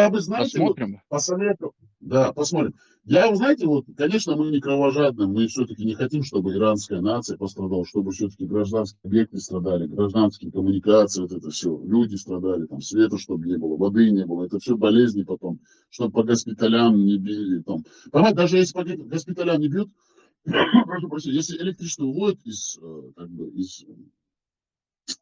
A: бы, знаете,
F: посмотрим.
A: Вот, посоветовал. Да, посмотрим. Я, знаете, вот, конечно, мы не кровожадны, мы все-таки не хотим, чтобы иранская нация пострадала, чтобы все-таки гражданские объекты страдали, гражданские коммуникации, вот это все, люди страдали, там, света, чтобы не было, воды не было, это все болезни потом, чтобы по госпиталям не били, там. Понимаете, даже если по госпиталям не бьют, прошу прощения, если электричество уводят из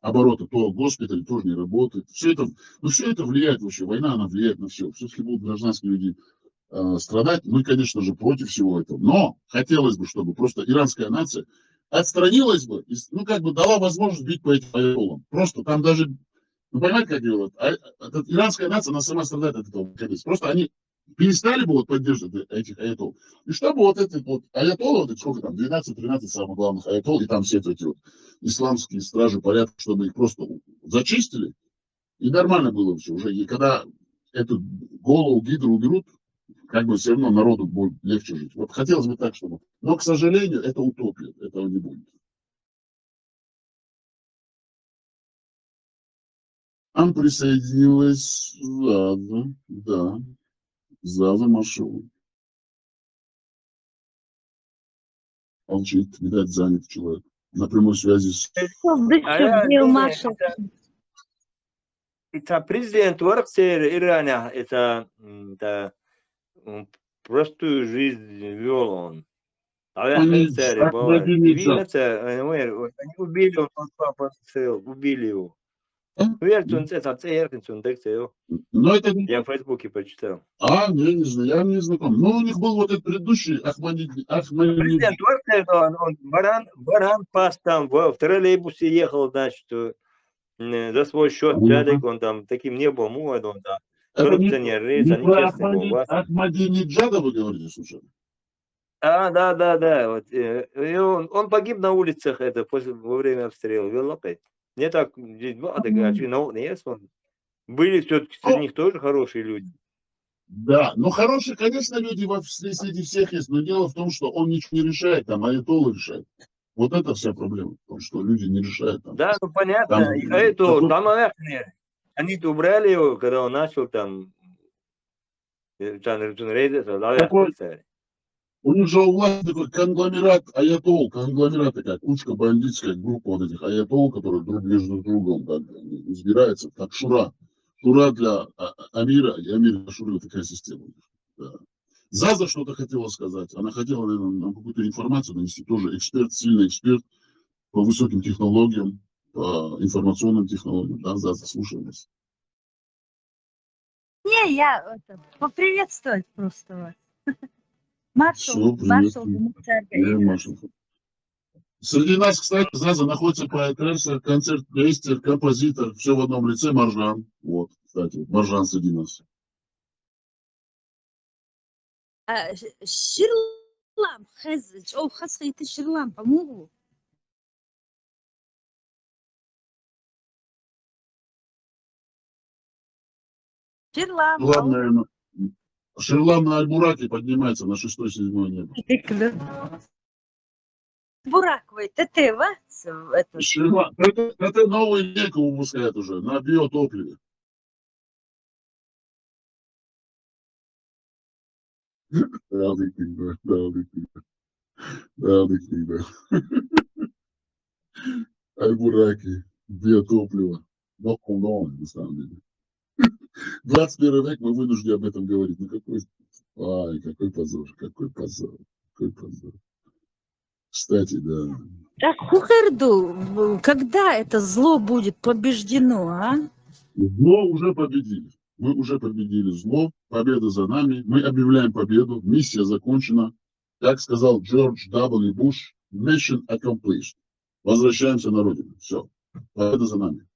A: оборота, то госпиталь тоже не работает. Все это влияет вообще. Война, она влияет на все. Все-таки будут гражданские люди страдать. Мы, конечно же, против всего этого. Но хотелось бы, чтобы просто иранская нация отстранилась бы, дала возможность бить по этим аятоллам. Просто там даже, понимаете, как говорят, иранская нация, она сама страдает от этого. Просто они перестали бы поддерживать этих аятолл. И чтобы вот этот вот аятолл, сколько там, 12-13 самых главных аятолл, и там все эти вот исламские стражи порядка, чтобы их просто зачистили, и нормально было все уже. И когда эту голову гидру уберут, все равно народу будет легче жить. Вот хотелось бы так, чтобы... Но, к сожалению, это утопия, этого не будет. Нам присоединилась Заза, да. Заза Маршал. Молчит, видать, занят человек. На прямой связи с...
D: Это президент Варксер Ирана, это простую жизнь вел он. Они убили его, убили его.
A: Но это...
D: Я в Фейсбуке прочитал.
A: Я не знаком. Но у них был вот этот предыдущий
D: Президент, он баран пас там, в троллейбусе ехал, значит, за свой счет дядек, он там таким не был, он там коррупционер,
A: не
D: они
A: про
D: честный был.
A: Ахмадинеджада вы говорите, слушай?
D: Да. Вот, и он погиб на улицах во время обстрела. Не так, были все-таки среди них тоже хорошие люди.
A: Да, ну хорошие, конечно, люди среди всех есть, но дело в том, что он ничего не решает, там аятоллы решают. Вот это вся проблема, потому что люди не решают. Там,
D: да, ну понятно. Они убрали его, когда он начал там
A: у них же у власти такой конгломерат аятол, конгломерат такая кучка бандитская группа вот этих аятол, которые друг между другом избираются, как шура. Шура для Амира, и Амир для Шуры, такая система. Да. Заза что-то хотела сказать. Она хотела, наверное, нам какую-то информацию донести. Тоже эксперт, сильный эксперт по высоким технологиям, по информационным технологиям. Да, Заза, слушаем вас.
G: Не, я поприветствовать просто вас. Маршал
A: Маршал. Среди нас, кстати, Заза находится поэтесса, концертмейстер, композитор, все в одном лице, Маржан. Вот, кстати, Маржан среди нас.
G: Ширлам, хасхайты Ширлам, помогу. Ширлам.
A: Наверное, Ширлам на Аль-Бураке поднимается на 6-7 небо.
G: Бурак, это вас?
A: Ширлам, это новый век выпускает уже на биотопливе. Аль-Бураки, биотопливо. На самом деле. 21 век мы вынуждены об этом говорить. Ну какой позор, какой позор. Кстати, да.
G: Так, Хухерду, когда это зло будет побеждено, а?
A: Зло уже победили. Мы уже победили зло. Победа за нами. Мы объявляем победу. Миссия закончена. Как сказал Джордж W. Буш, mission accomplished. Возвращаемся на родину. Все. Победа за нами.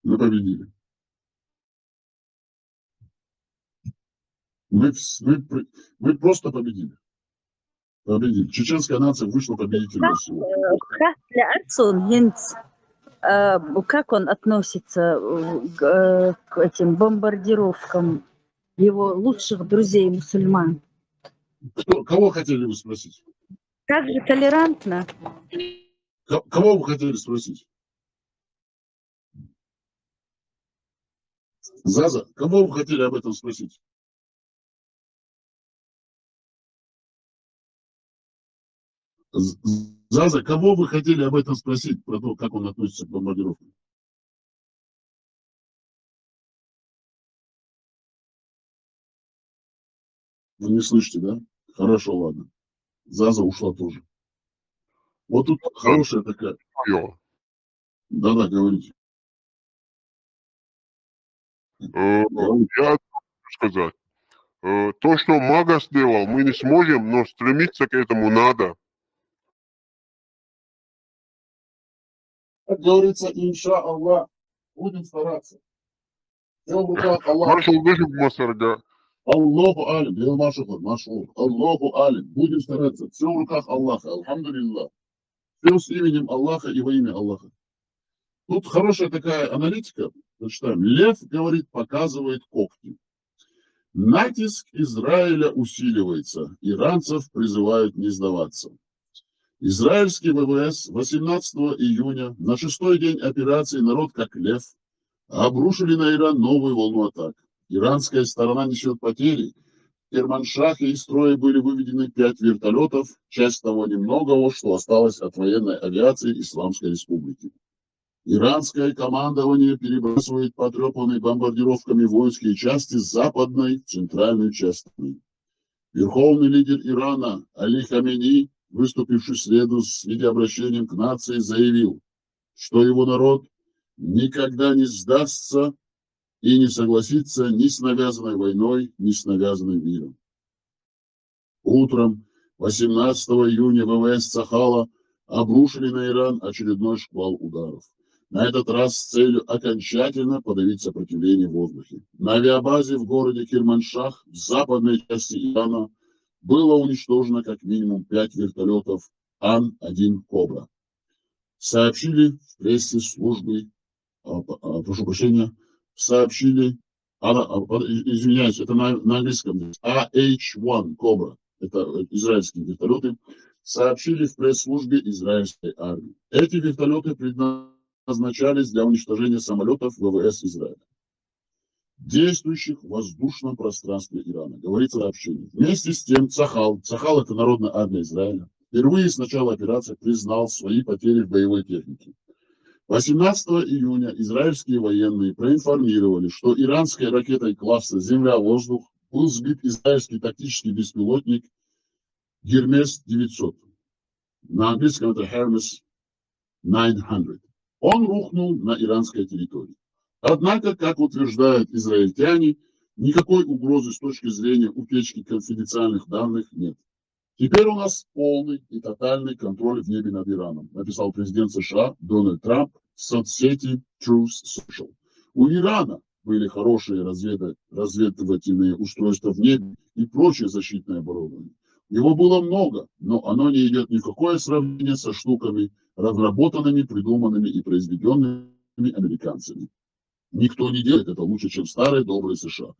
A: Мы победили. Мы просто победили. Победили. Чеченская нация вышла победителем всего.
G: Как он относится к этим бомбардировкам его лучших друзей мусульман?
A: Кого хотели вы спросить?
G: Как же толерантно?
A: Кого вы хотели спросить? Заза, кого вы хотели об этом спросить? Заза, кого вы хотели об этом спросить, про то, как он относится к бомбардировкам? Вы не слышите, да? Хорошо, ладно. Заза ушла тоже. Вот тут хорошая такая. Да, говорите.
B: Я хочу сказать. То, что Мага сделал, мы не сможем, но стремиться к этому надо.
A: Как говорится, инша Аллах, будем стараться.
B: Маршал выжил в Масарга.
A: Аллаху алим, Аллаху алим, будем стараться. Все в руках Аллаха, алхамдулиллах. Все с именем Аллаха и во имя Аллаха. Тут хорошая такая аналитика. Зачитаем. Лев, говорит, показывает когти. Натиск Израиля усиливается. Иранцев призывают не сдаваться. Израильский ВВС 18 июня на 6-й день операции «Народ как лев» обрушили на Иран новую волну атак. Иранская сторона несет потери. В Керманшахе из строя были выведены 5 вертолетов, часть того немногого, что осталось от военной авиации Исламской Республики. Иранское командование перебрасывает потрепанные бомбардировками воинские части с западной в центральную часть. Верховный лидер Ирана Али Хамени, выступивший в среду с видеообращением к нации, заявил, что его народ никогда не сдастся и не согласится ни с навязанной войной, ни с навязанным миром. Утром 18 июня ВВС Цахала обрушили на Иран очередной шквал ударов. На этот раз с целью окончательно подавить сопротивление в воздухе. На авиабазе в городе Кирманшах в западной части Ирана было уничтожено как минимум 5 вертолетов Ан-1 «Кобра». Сообщили в пресс-службе, прошу прощения, извиняюсь, это на английском, AH-1 «Кобра», это израильские вертолеты, сообщили в пресс-службе израильской армии. Эти вертолеты предназначались для уничтожения самолетов ВВС Израиля, действующих в воздушном пространстве Ирана, говорится в сообщении. Вместе с тем Цахал – это народная армия Израиля, впервые с начала операции признал свои потери в боевой технике. 18 июня израильские военные проинформировали, что иранской ракетой класса «Земля-воздух» был сбит израильский тактический беспилотник Гермес-900. На английском это Hermes 900. Он рухнул на иранской территории. Однако, как утверждают израильтяне, никакой угрозы с точки зрения утечки конфиденциальных данных нет. Теперь у нас полный и тотальный контроль в небе над Ираном, написал президент США Дональд Трамп в соцсети Truth Social. У Ирана были хорошие разведывательные устройства в небе и прочее защитное оборудование. Его было много, но оно не идет ни в какое сравнение со штуками, разработанными, придуманными и произведенными американцами. Никто не делает это лучше, чем старые добрые США.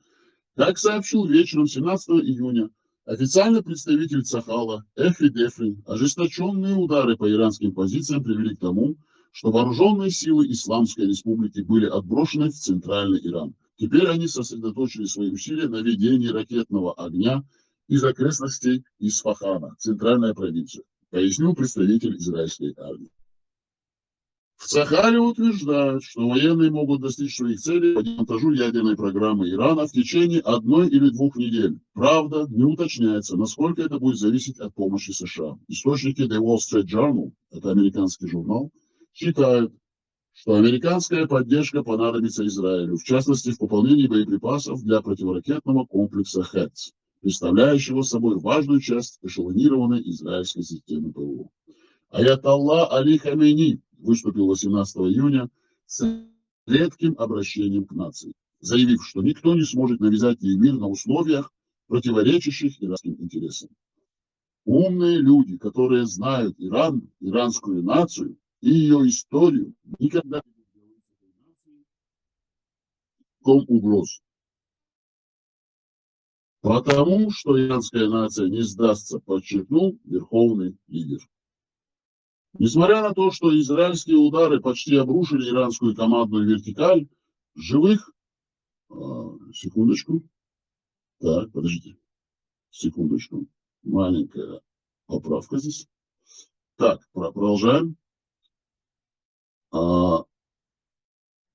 A: Как сообщил вечером 17 июня официальный представитель Цахала Эфи Дефрин, ожесточенные удары по иранским позициям привели к тому, что вооруженные силы Исламской Республики были отброшены в центральный Иран. Теперь они сосредоточили свои усилия на ведении ракетного огня из окрестностей Исфахана, центральная провинция, пояснил представитель израильской армии. В Цахале утверждают, что военные могут достичь своих целей по демонтажу ядерной программы Ирана в течение 1 или 2 недель. Правда, не уточняется, насколько это будет зависеть от помощи США. Источники The Wall Street Journal, это американский журнал, считают, что американская поддержка понадобится Израилю, в частности в пополнении боеприпасов для противоракетного комплекса «Хэтс», представляющего собой важную часть эшелонированной израильской системы ПВО. Аятолла Али Хамейни выступил 18 июня с редким обращением к нации, заявив, что никто не сможет навязать ей мир на условиях, противоречащих иранским интересам. Умные люди, которые знают Иран, иранскую нацию и ее историю, никогда не будут говорить с этой нацией о угроз. Потому что иранская нация не сдастся, подчеркнул верховный лидер. Несмотря на то, что израильские удары почти обрушили иранскую командную вертикаль, живых... секундочку. Так, подождите. Секундочку. Маленькая поправка здесь. Так, продолжаем.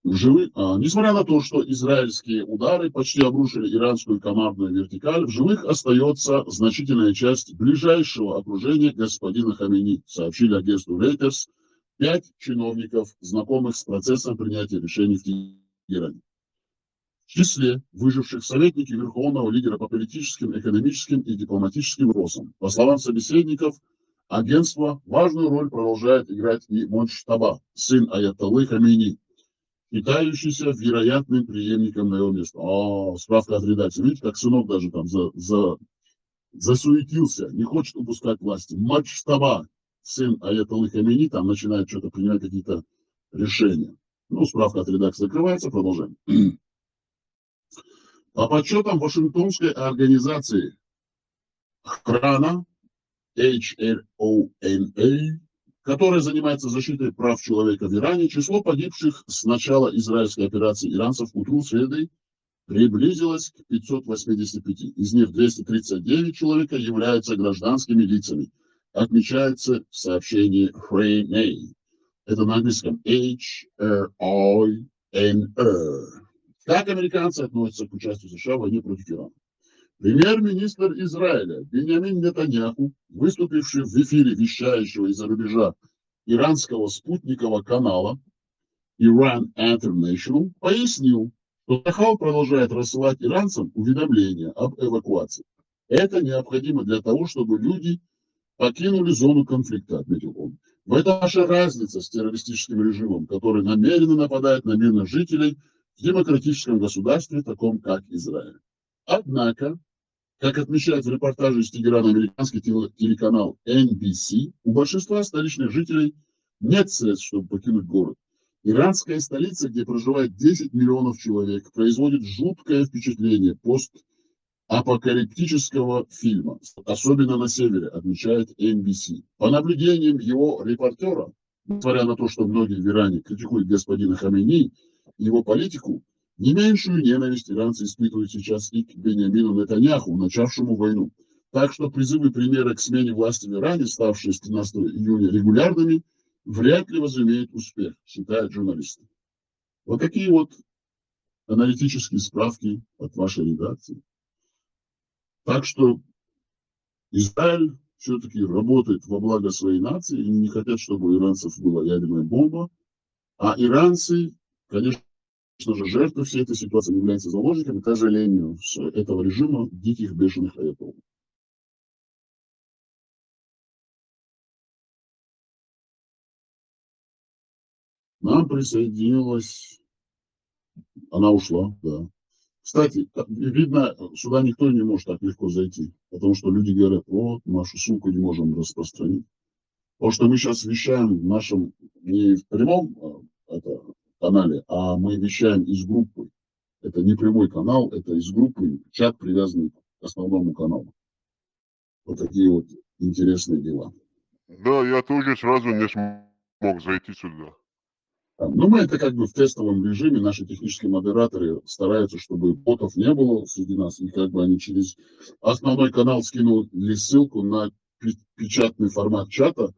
A: Несмотря на то, что израильские удары почти обрушили иранскую командную вертикаль, в живых остается значительная часть ближайшего окружения господина Хамейни, сообщили агентству Reuters 5 чиновников, знакомых с процессом принятия решений в Тегеране. В числе выживших советники верховного лидера по политическим, экономическим и дипломатическим вопросам. По словам собеседников, агентство важную роль продолжает играть и Моджтаба, сын Аятоллы Хамейни, считающийся вероятным преемником на его место. Справка от редакции. Видите, как сынок даже там засуетился, не хочет упускать власти. Моджтаба, сын Аятоллы Хамейни, там начинает что-то принимать какие-то решения. Справка от редакции закрывается, продолжаем. По подсчетам Вашингтонской организации охрана, HRONA, которая занимается защитой прав человека в Иране, число погибших с начала израильской операции иранцев к утру среды приблизилось к 585. Из них 239 человека являются гражданскими лицами, отмечается в сообщении FRANA. Это на английском HRONA. Как американцы относятся к участию США в войне против Ирана? Премьер-министр Израиля Биньямин Нетаньяху, выступивший в эфире вещающего из-за рубежа иранского спутникового канала Iran International пояснил, что Тахал продолжает рассылать иранцам уведомления об эвакуации. Это необходимо для того, чтобы люди покинули зону конфликта, отметил он. В этом наша разница с террористическим режимом, который намеренно нападает на мирных жителей в демократическом государстве, таком как Израиль. Однако, как отмечает в репортаже из Тегерана американский телеканал NBC, у большинства столичных жителей нет средств, чтобы покинуть город. Иранская столица, где проживает 10 миллионов человек, производит жуткое впечатление постапокалиптического фильма, особенно на севере, отмечает NBC. По наблюдениям его репортера, несмотря на то, что многие в Иране критикуют господина Хамейни и его политику, не меньшую ненависть иранцы испытывают сейчас и к Беньямину Нетаньяху, начавшему войну. Так что призывы примера к смене власти в Иране, ставшие с 13 июня регулярными, вряд ли возымеют успех, считают журналисты. Вот такие вот аналитические справки от вашей редакции. Так что Израиль все-таки работает во благо своей нации и не хотят, чтобы у иранцев была ядерная бомба. А иранцы, конечно же, жертвы всей этой ситуации являются заложниками, к сожалению, с этого режима диких бешеных аятоллах. Нам присоединилась, она ушла, да. Кстати, видно, сюда никто не может так легко зайти, потому что люди говорят, вот, нашу ссылку не можем распространить. Потому что мы сейчас вещаем в нашем, не в прямом канале, а мы вещаем из группы. Это не прямой канал, это из группы, чат, привязанный к основному каналу. Вот такие вот интересные дела.
B: Да, я тоже сразу не смог зайти сюда.
A: Ну, мы это как бы в тестовом режиме, наши технические модераторы стараются, чтобы ботов не было среди нас, и как бы они через основной канал скинули ссылку на печатный формат чата,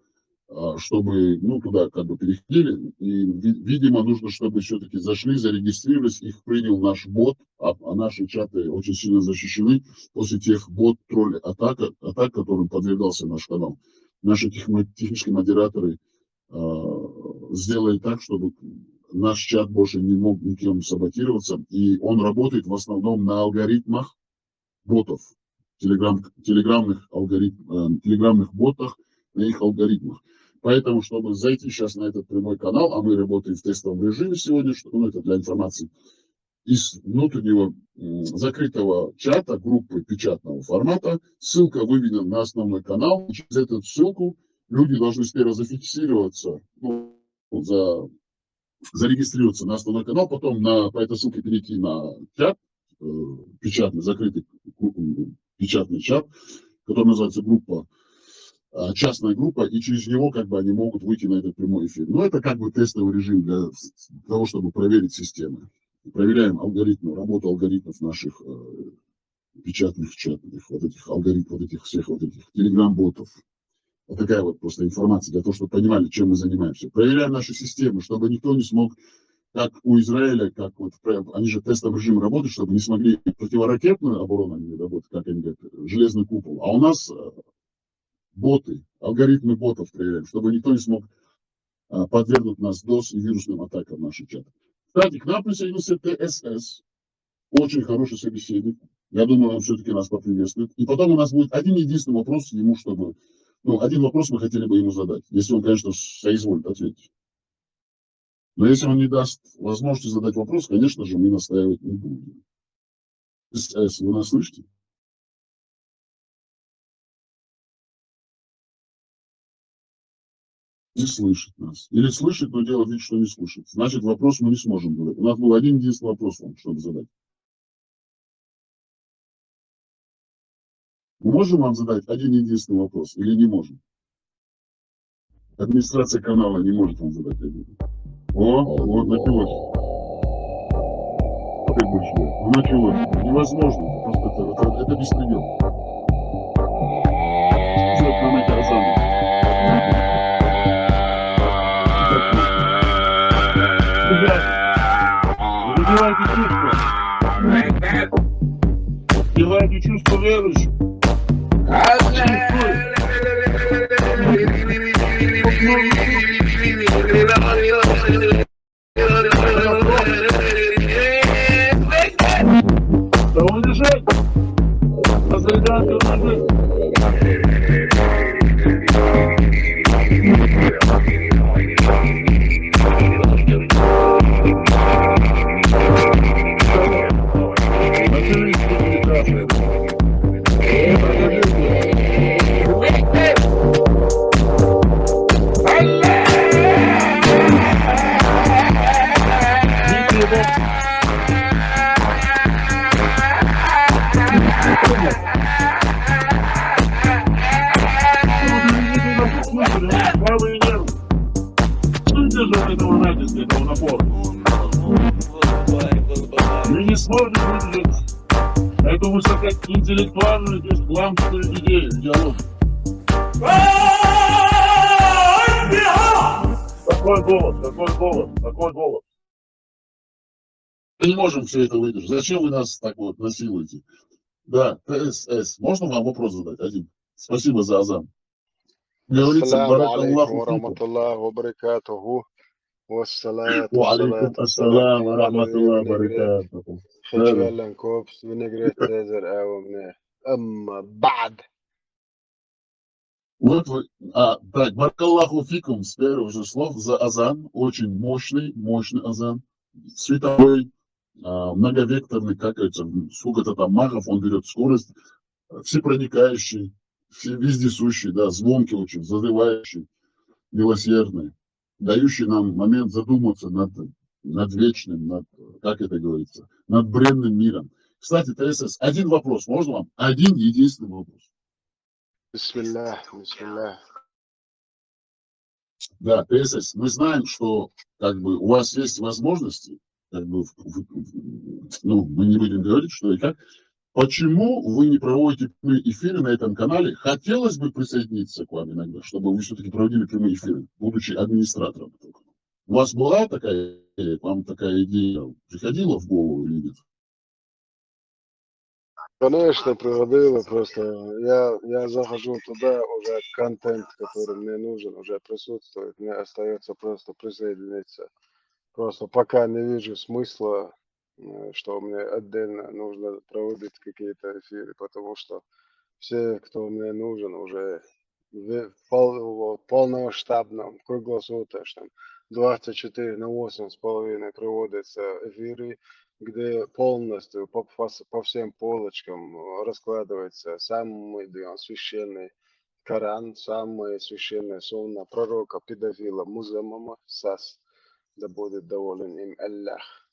A: чтобы, ну, туда как бы переходили, и, видимо, нужно, чтобы все-таки зашли, зарегистрировались, их принял наш бот, а наши чаты очень сильно защищены после тех бот-тролль-атак, которым подвергался наш канал. Наши технические модераторы сделали так, чтобы наш чат больше не мог никем саботироваться, и он работает в основном на алгоритмах ботов, телеграммных ботах, на их алгоритмах. Поэтому, чтобы зайти сейчас на этот прямой канал, а мы работаем в тестовом режиме сегодня, ну, это для информации, из внутреннего закрытого чата, группы печатного формата, ссылка выведена на основной канал, и через эту ссылку люди должны сперва зафиксироваться, ну, зарегистрироваться на основной канал, потом по этой ссылке перейти на чат, печатный, закрытый печатный чат, который называется группа, частная группа, и через него как бы они могут выйти на этот прямой эфир. Но это как бы тестовый режим для того, чтобы проверить системы. Проверяем алгоритмы, работу алгоритмов наших печатных чатных, вот этих алгоритмов, всех телеграм-ботов. Вот такая вот просто информация для того, чтобы понимали, чем мы занимаемся. Проверяем наши системы, чтобы никто не смог, как у Израиля, как вот, они же в тестовом режиме работают, чтобы не смогли противоракетную оборону они работать, как они говорят, железный купол. А у нас боты, алгоритмы ботов проверяем, чтобы никто не смог подвергнуть нас DOS и вирусным атакам в наши чаты. Кстати, к нам присоединился ТСС, очень хороший собеседник. Я думаю, он все-таки нас поприветствует. И потом у нас будет один единственный вопрос ему, чтобы... Ну, один вопрос мы хотели бы ему задать, если он, конечно, соизволит ответить. Но если он не даст возможности задать вопрос, конечно же, мы настаивать не будем. Вы нас слышите? Не слышит нас. Или слышит, но делает вид, что не слышит. Значит, вопрос мы не сможем задать. У нас был один единственный вопрос вам, чтобы задать. Мы можем вам задать один единственный вопрос или не можем? Администрация канала не может вам задать один. Вот началось. Началось. Невозможно. Просто это беспредел. Идет нам это Азан. Развивайте чувство верующих. Чувствуй. Мы не сможем выдержать эту высокоинтеллектуальную, исламскую идею, диалог. Какой голос. Мы не можем все это выдержать. Зачем вы нас так вот насилуете? Да, ТСС. Можно вам вопрос задать? Один. Спасибо за азан. Говорится, барак Аллаху фикум. وعليكم السلام ورحمة الله وبركاته. Вот вы, так, баракаллаху фикум с первых же слов за азан, очень мощный азан, световой, многовекторный, как говорится, сколько-то там махов, он берет скорость, всепроникающий, вездесущий, да, звонкий очень, зазывающий, милосердный, дающий нам момент задуматься над вечным, как это говорится, над бренным миром. Кстати, ТСС, один вопрос, можно вам? Один единственный вопрос.
H: Бисмиллах.
A: Да, ТСС, мы знаем, что как бы у вас есть возможности, как бы, ну, мы не будем говорить, что и как. Почему вы не проводите прямые эфиры на этом канале? Хотелось бы присоединиться к вам иногда, чтобы вы все-таки проводили прямые эфиры, будучи администратором. У вас была такая идея, к вам такая идея приходила в голову или нет?
H: Конечно, приходило, просто я захожу туда, уже контент, который мне нужен, уже присутствует, мне остается просто присоединиться. Просто пока не вижу смысла, что мне отдельно нужно проводить какие-то эфиры, потому что все, кто мне нужен, уже в полномасштабном, круглосуточном, 24/8,5 проводятся эфиры, где полностью по всем полочкам раскладывается самый священный Коран, самая священная сунна пророка, педофила Музамама, САС, да будет доволен им Аллах.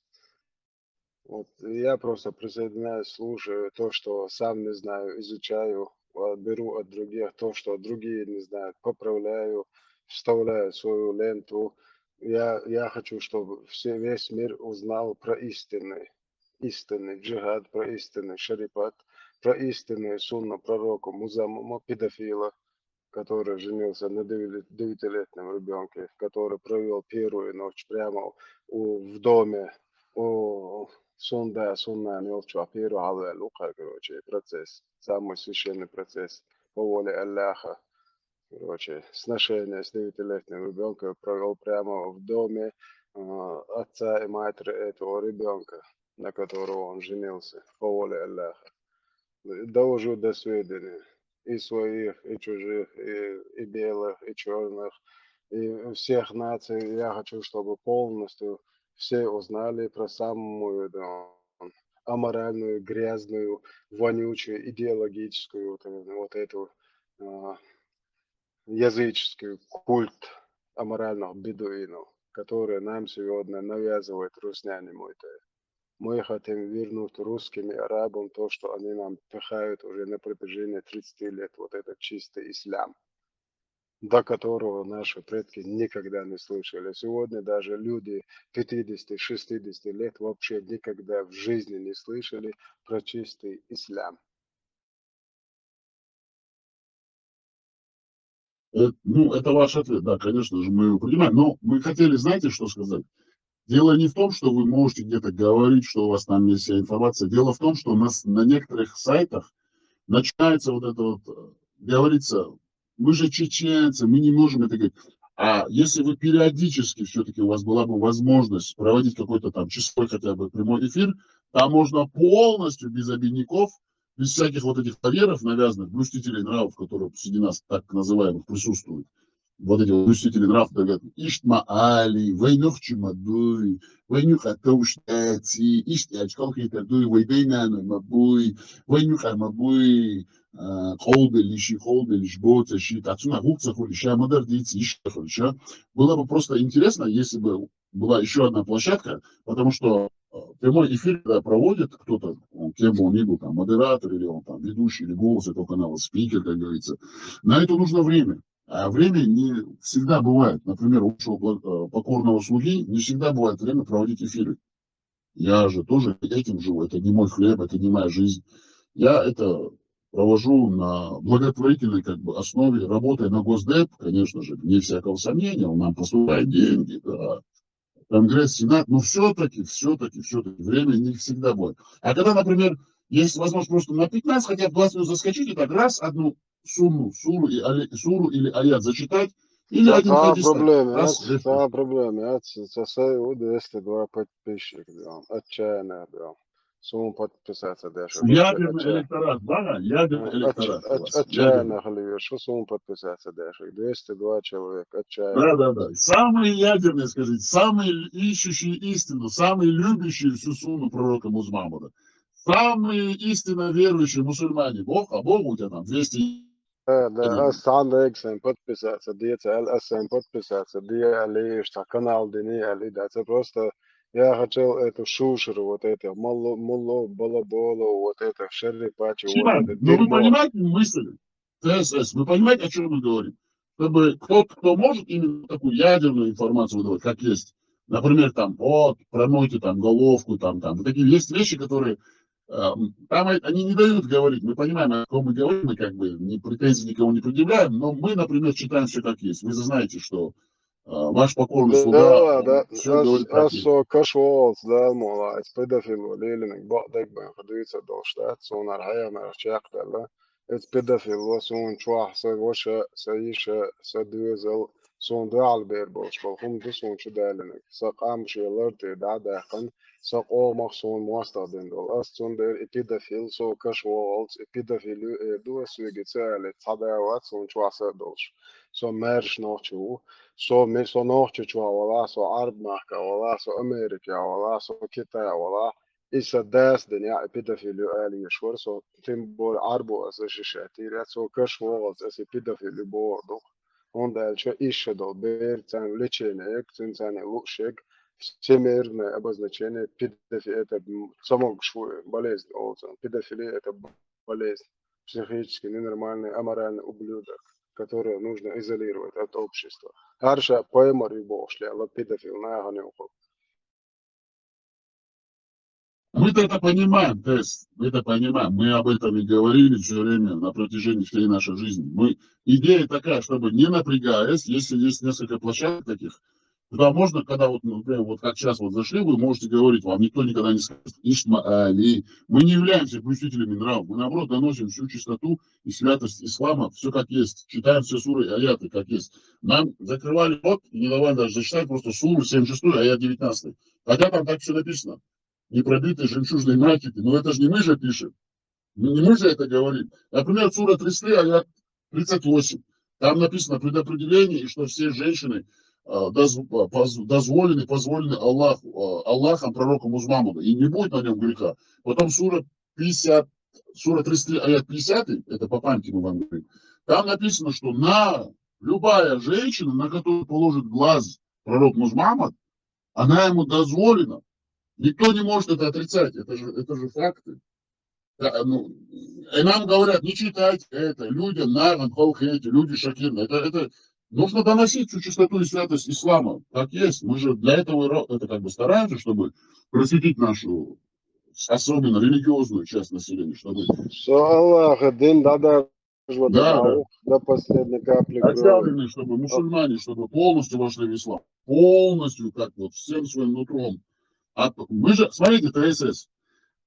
H: Вот, я просто присоединяюсь, слушаю то, что сам не знаю, изучаю, беру от других то, что другие не знают, поправляю, вставляю свою ленту. Я хочу, чтобы весь мир узнал про истинный джихад, про истинный шарипат, про истинную сунну пророка Музамама, педофила, который женился на 9-летнем ребенке, который провел первую ночь прямо в доме у Сунна Милча, первый короче, процесс, самый священный процесс по воле Аллаха. Короче, сношение с 9-летним ребенком провел прямо в доме отца и матери этого ребенка, на которого он женился, по воле Аллаха. Довожу до сведения и своих, и чужих, и белых, и черных, и всех наций. Я хочу, чтобы полностью все узнали про самую аморальную, грязную, вонючую, идеологическую, вот эту языческий культ аморальных бедуинов, который нам сегодня навязывает русня немытая. Мы хотим вернуть русским и арабам то, что они нам пихают уже на протяжении 30 лет, вот этот чистый ислам, до которого наши предки никогда не слышали. Сегодня даже люди 50-60 лет вообще никогда в жизни не слышали про чистый ислам.
A: Ну, это ваш ответ, да, конечно же, мы его принимаем. Но мы хотели, знаете, что сказать? Дело не в том, что вы можете где-то говорить, что у вас там есть вся информация. Дело в том, что у нас на некоторых сайтах начинается вот это вот, говорится, мы же чеченцы, мы не можем это говорить. А если вы периодически все-таки у вас была бы возможность проводить какой-то там часовой хотя бы прямой эфир, там можно полностью без обиняков без всяких вот этих барьеров навязанных, блюстителей нравов, которые среди нас так называемых присутствуют. Вот эти блюстители нравов говорят, Иштма Али, Войнух Чимадуй, Войнух Атауштати, Ишти Ачкалхи Тадуй, Войдейнану Мабуй, Войнух Амабуй, Холбелиши, Холбелиш, Боца, Щит, Ацуна Гукца, Холиша, Модердиц, Ишта, Холиша. Было бы просто интересно, если бы была еще одна площадка, потому что прямой эфир, когда проводит кто-то, кем бы он ни был, там, модератор, или он там ведущий, или голос этого канала, спикер, как говорится, на это нужно время. А время не всегда бывает. Например, у вашего покорного слуги не всегда бывает время проводить эфиры. Я же тоже этим живу. Это не мой хлеб, это не моя жизнь. Я это провожу на благотворительной как бы основе, работая на Госдеп, конечно же, не всякого сомнения, нам поступают деньги, да, Конгресс, Сенат, но все-таки время не всегда будет. А когда, например, есть возможность просто на 15, хотя бы 20 минут заскочить, и так раз одну сумму, суру или аят зачитать, или один хадис.
H: Та проблема, у 202 подписчика, отчаянно, сумму подписаться даже.
A: Ядерный электорат, да? Ядерный электорат.
H: Отчаянно, что сумму подписаться даже. 202 человека, отчаянно.
A: Да. Самые ядерные, скажите, самые ищущие истину, самые любящие всю сунну пророка Мухаммада. Самые истинно верующие мусульмане. Бог, а Бог у тебя там 200.
H: Да, Санда Эксен подписаться, DCL подписаться, DL, что канал Дини, это просто... Я хотел эту шушеру, вот это, мулло, балаболу, вот это, шеррипачи, вот это.
A: Но вы понимаете мысль? ТСС, вы понимаете, о чем мы говорим? Чтобы кто может именно такую ядерную информацию выдавать, как есть. Например, там, вот, промойте там головку, там. Такие есть вещи, которые... Там они не дают говорить. Мы понимаем, о ком мы говорим, мы как бы претензий никому не предъявляем, но мы, например, читаем все как есть. Вы же знаете, что ваш покорный слуга, все говорит как есть.
H: Кашволс, да, мола, это педофил, лилинг, бадек, бен, ходуется долштат, сонар, хайамер, чакдала, это педофил, сон чуах, сагоша, саиша, садуезел, сон дуал бербош, полхум дусон чудалинг, сакам шилерти, дадахан, ساق مخصون مواصلين دول أصلاً در إبتدافيل سو كشوالت إبتدافيلو دو سويجي تسالة صداوات سون شواسة دولش سو مارش نوتشو سو نوتشو ولا سو عرب محكا ولا سو أمريكا ولا سو كيتا ولا إيسا داس دنيا إبتدافيلو آلي يشور سو تيمبول عربو أساش شاتيرات سو كشوالت أس إبتدافيلو بوردو هون شو إيش دول بير تان ليتشينيك تان لوشيك Всемирное обозначение педофилии – это само болезнь, педофилия – это болезнь, психически ненормальный, аморальный ублюдок, который нужно изолировать от общества. Харша поэма рибошли, але педофил на его не уход.
A: Мы-то это понимаем, Тесс, мы это понимаем. Мы об этом и говорили все время на протяжении всей нашей жизни. Идея такая, чтобы не напрягаясь, если есть несколько площадок таких, туда можно, когда вот, например, вот как сейчас вот зашли, вы можете говорить, вам никто никогда не скажет, Иштма Али. Мы не являемся блюстителями нравов, мы наоборот доносим всю чистоту и святость ислама, все как есть. Читаем все суры и аяты как есть. Нам закрывали рот и не давали даже зачитать просто суру 76, аят 19. Хотя там так все написано. Непробитые жемчужные мальчики. Но это же не мы же пишем. Не мы же это говорим. Например, сура 33, аят 38. Там написано предопределение, и что все женщины позволены Аллахом, пророком Мухаммада, и не будет на нем греха. Потом сура 33, аят 50, это по памяти мы вам говорим, там написано, что любая женщина, на которую положит глаз пророк Мухаммад, она ему дозволена. Никто не может это отрицать, это же факты. И нам говорят, не читайте это, людям наван, холхети, люди шокированы. Это нужно доносить всю чистоту и святость ислама, как есть. Мы же для этого это как бы стараемся, чтобы просветить нашу особенно религиозную часть населения, чтобы...
H: До последней капли
A: крови. Чтобы мусульмане, чтобы полностью вошли в ислам. Полностью, как вот всем своим нутром. Мы же, смотрите, ТСС,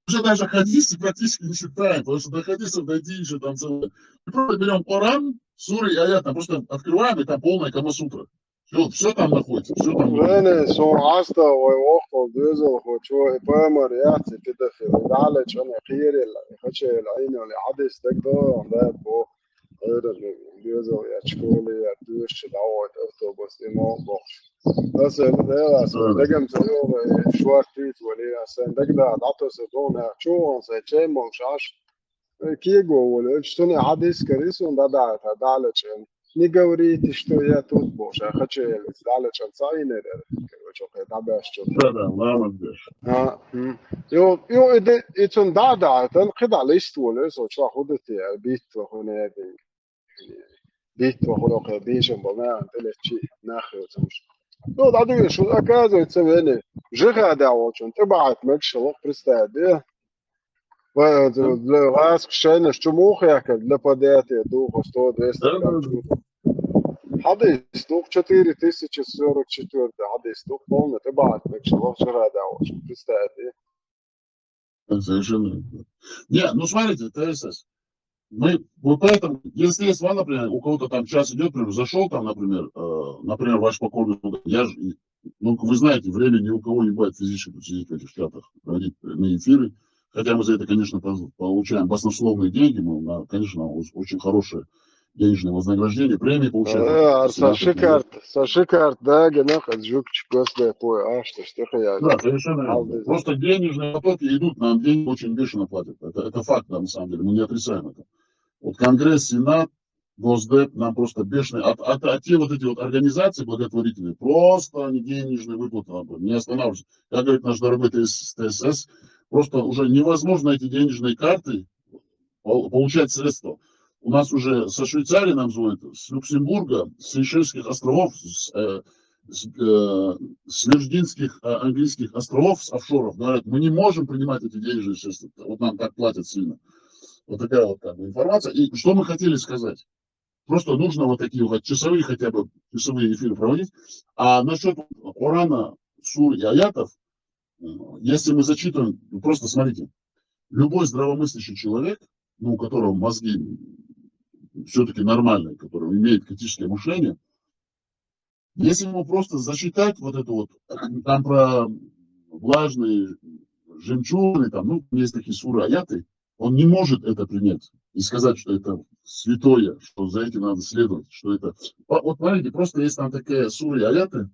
A: мы же даже хадисы практически не читаем, потому что до хадисов дойти еще там целое. Мы просто берем Коран, суры и аят, там просто открываем, и там полная Кама-сутра. Все там находится, все там находится.
H: Rene, son عستا ويوقف ديزل وشو إبامر يعطي كده في الدالة شون خير خشى العين اللي عدس تقدر عندها بو غير ديزل يشكولي يدوش العود أوتوبوس إمام بوش بس ده أصلا دقم تيو شوار تيت ولي أصلا دقدا عطوا سبونا شو سيتشي مش كيجو ولا إيش عدس كريسون ده دالة شون نيجوري что я тут боже, хочу далеч от сайнер, короче, да бешчо.
A: Да, ладно, беш.
H: Jo, det som där den kida listor så tror jag det är bit och hon är bit och hon är bischen på mig eller شيء ناخذ Ну, да, ты что оказывается, вели. Жига да очень, ты баат мекшел, представь, для вас кшена, что муха, для подъятия духа 100-200 هذا يستوق 4044 هذا يستوق полный تبعت مكشلов жига да очень, представь.
A: Совершенно. Не, ну смотрите, ТСС. Вот поэтому, если есть вам, например, у кого-то там час идет, например, зашел там, например, ваш покорный, ну, вы знаете, время ни у кого не бывает физически сидеть в этих чатах, проводить на эфиры, хотя мы за это, конечно, получаем баснословные деньги, мы, конечно, очень хорошее денежное вознаграждение, премии получаем.
H: Сашикарт, да, генах, отжукчик, после поя, что я.
A: Да, совершенно верно. Просто денежные потоки идут, нам деньги очень бешено платят. Это факт, да, на самом деле, мы не отрицаем это. Вот Конгресс, Сенат, Госдеп нам просто бешеные. А те вот эти вот организации благотворительные, просто они денежные выплаты не останавливаются. Как говорит наш дорогой ТСС, просто уже невозможно эти денежные карты получать средства. У нас уже со Швейцарии нам звонят, с Люксембурга, с Сейшельских островов, с Вирджинских английских островов, с офшоров. Говорят, мы не можем принимать эти денежные средства. Вот нам так платят сильно. Вот такая вот как бы информация. И что мы хотели сказать? Просто нужно вот такие вот часовые хотя бы часовые эфиры проводить. А насчет Корана, сур и аятов, если мы зачитываем, просто смотрите, любой здравомыслящий человек, ну, у которого мозги все-таки нормальные, который имеет критическое мышление, если ему просто зачитать вот это вот, там про влажные жемчужины, там, ну, есть такие суры, аяты, он не может это принять и сказать, что это святое, что за этим надо следовать, что это... Вот смотрите, просто есть там такие суры, аяты,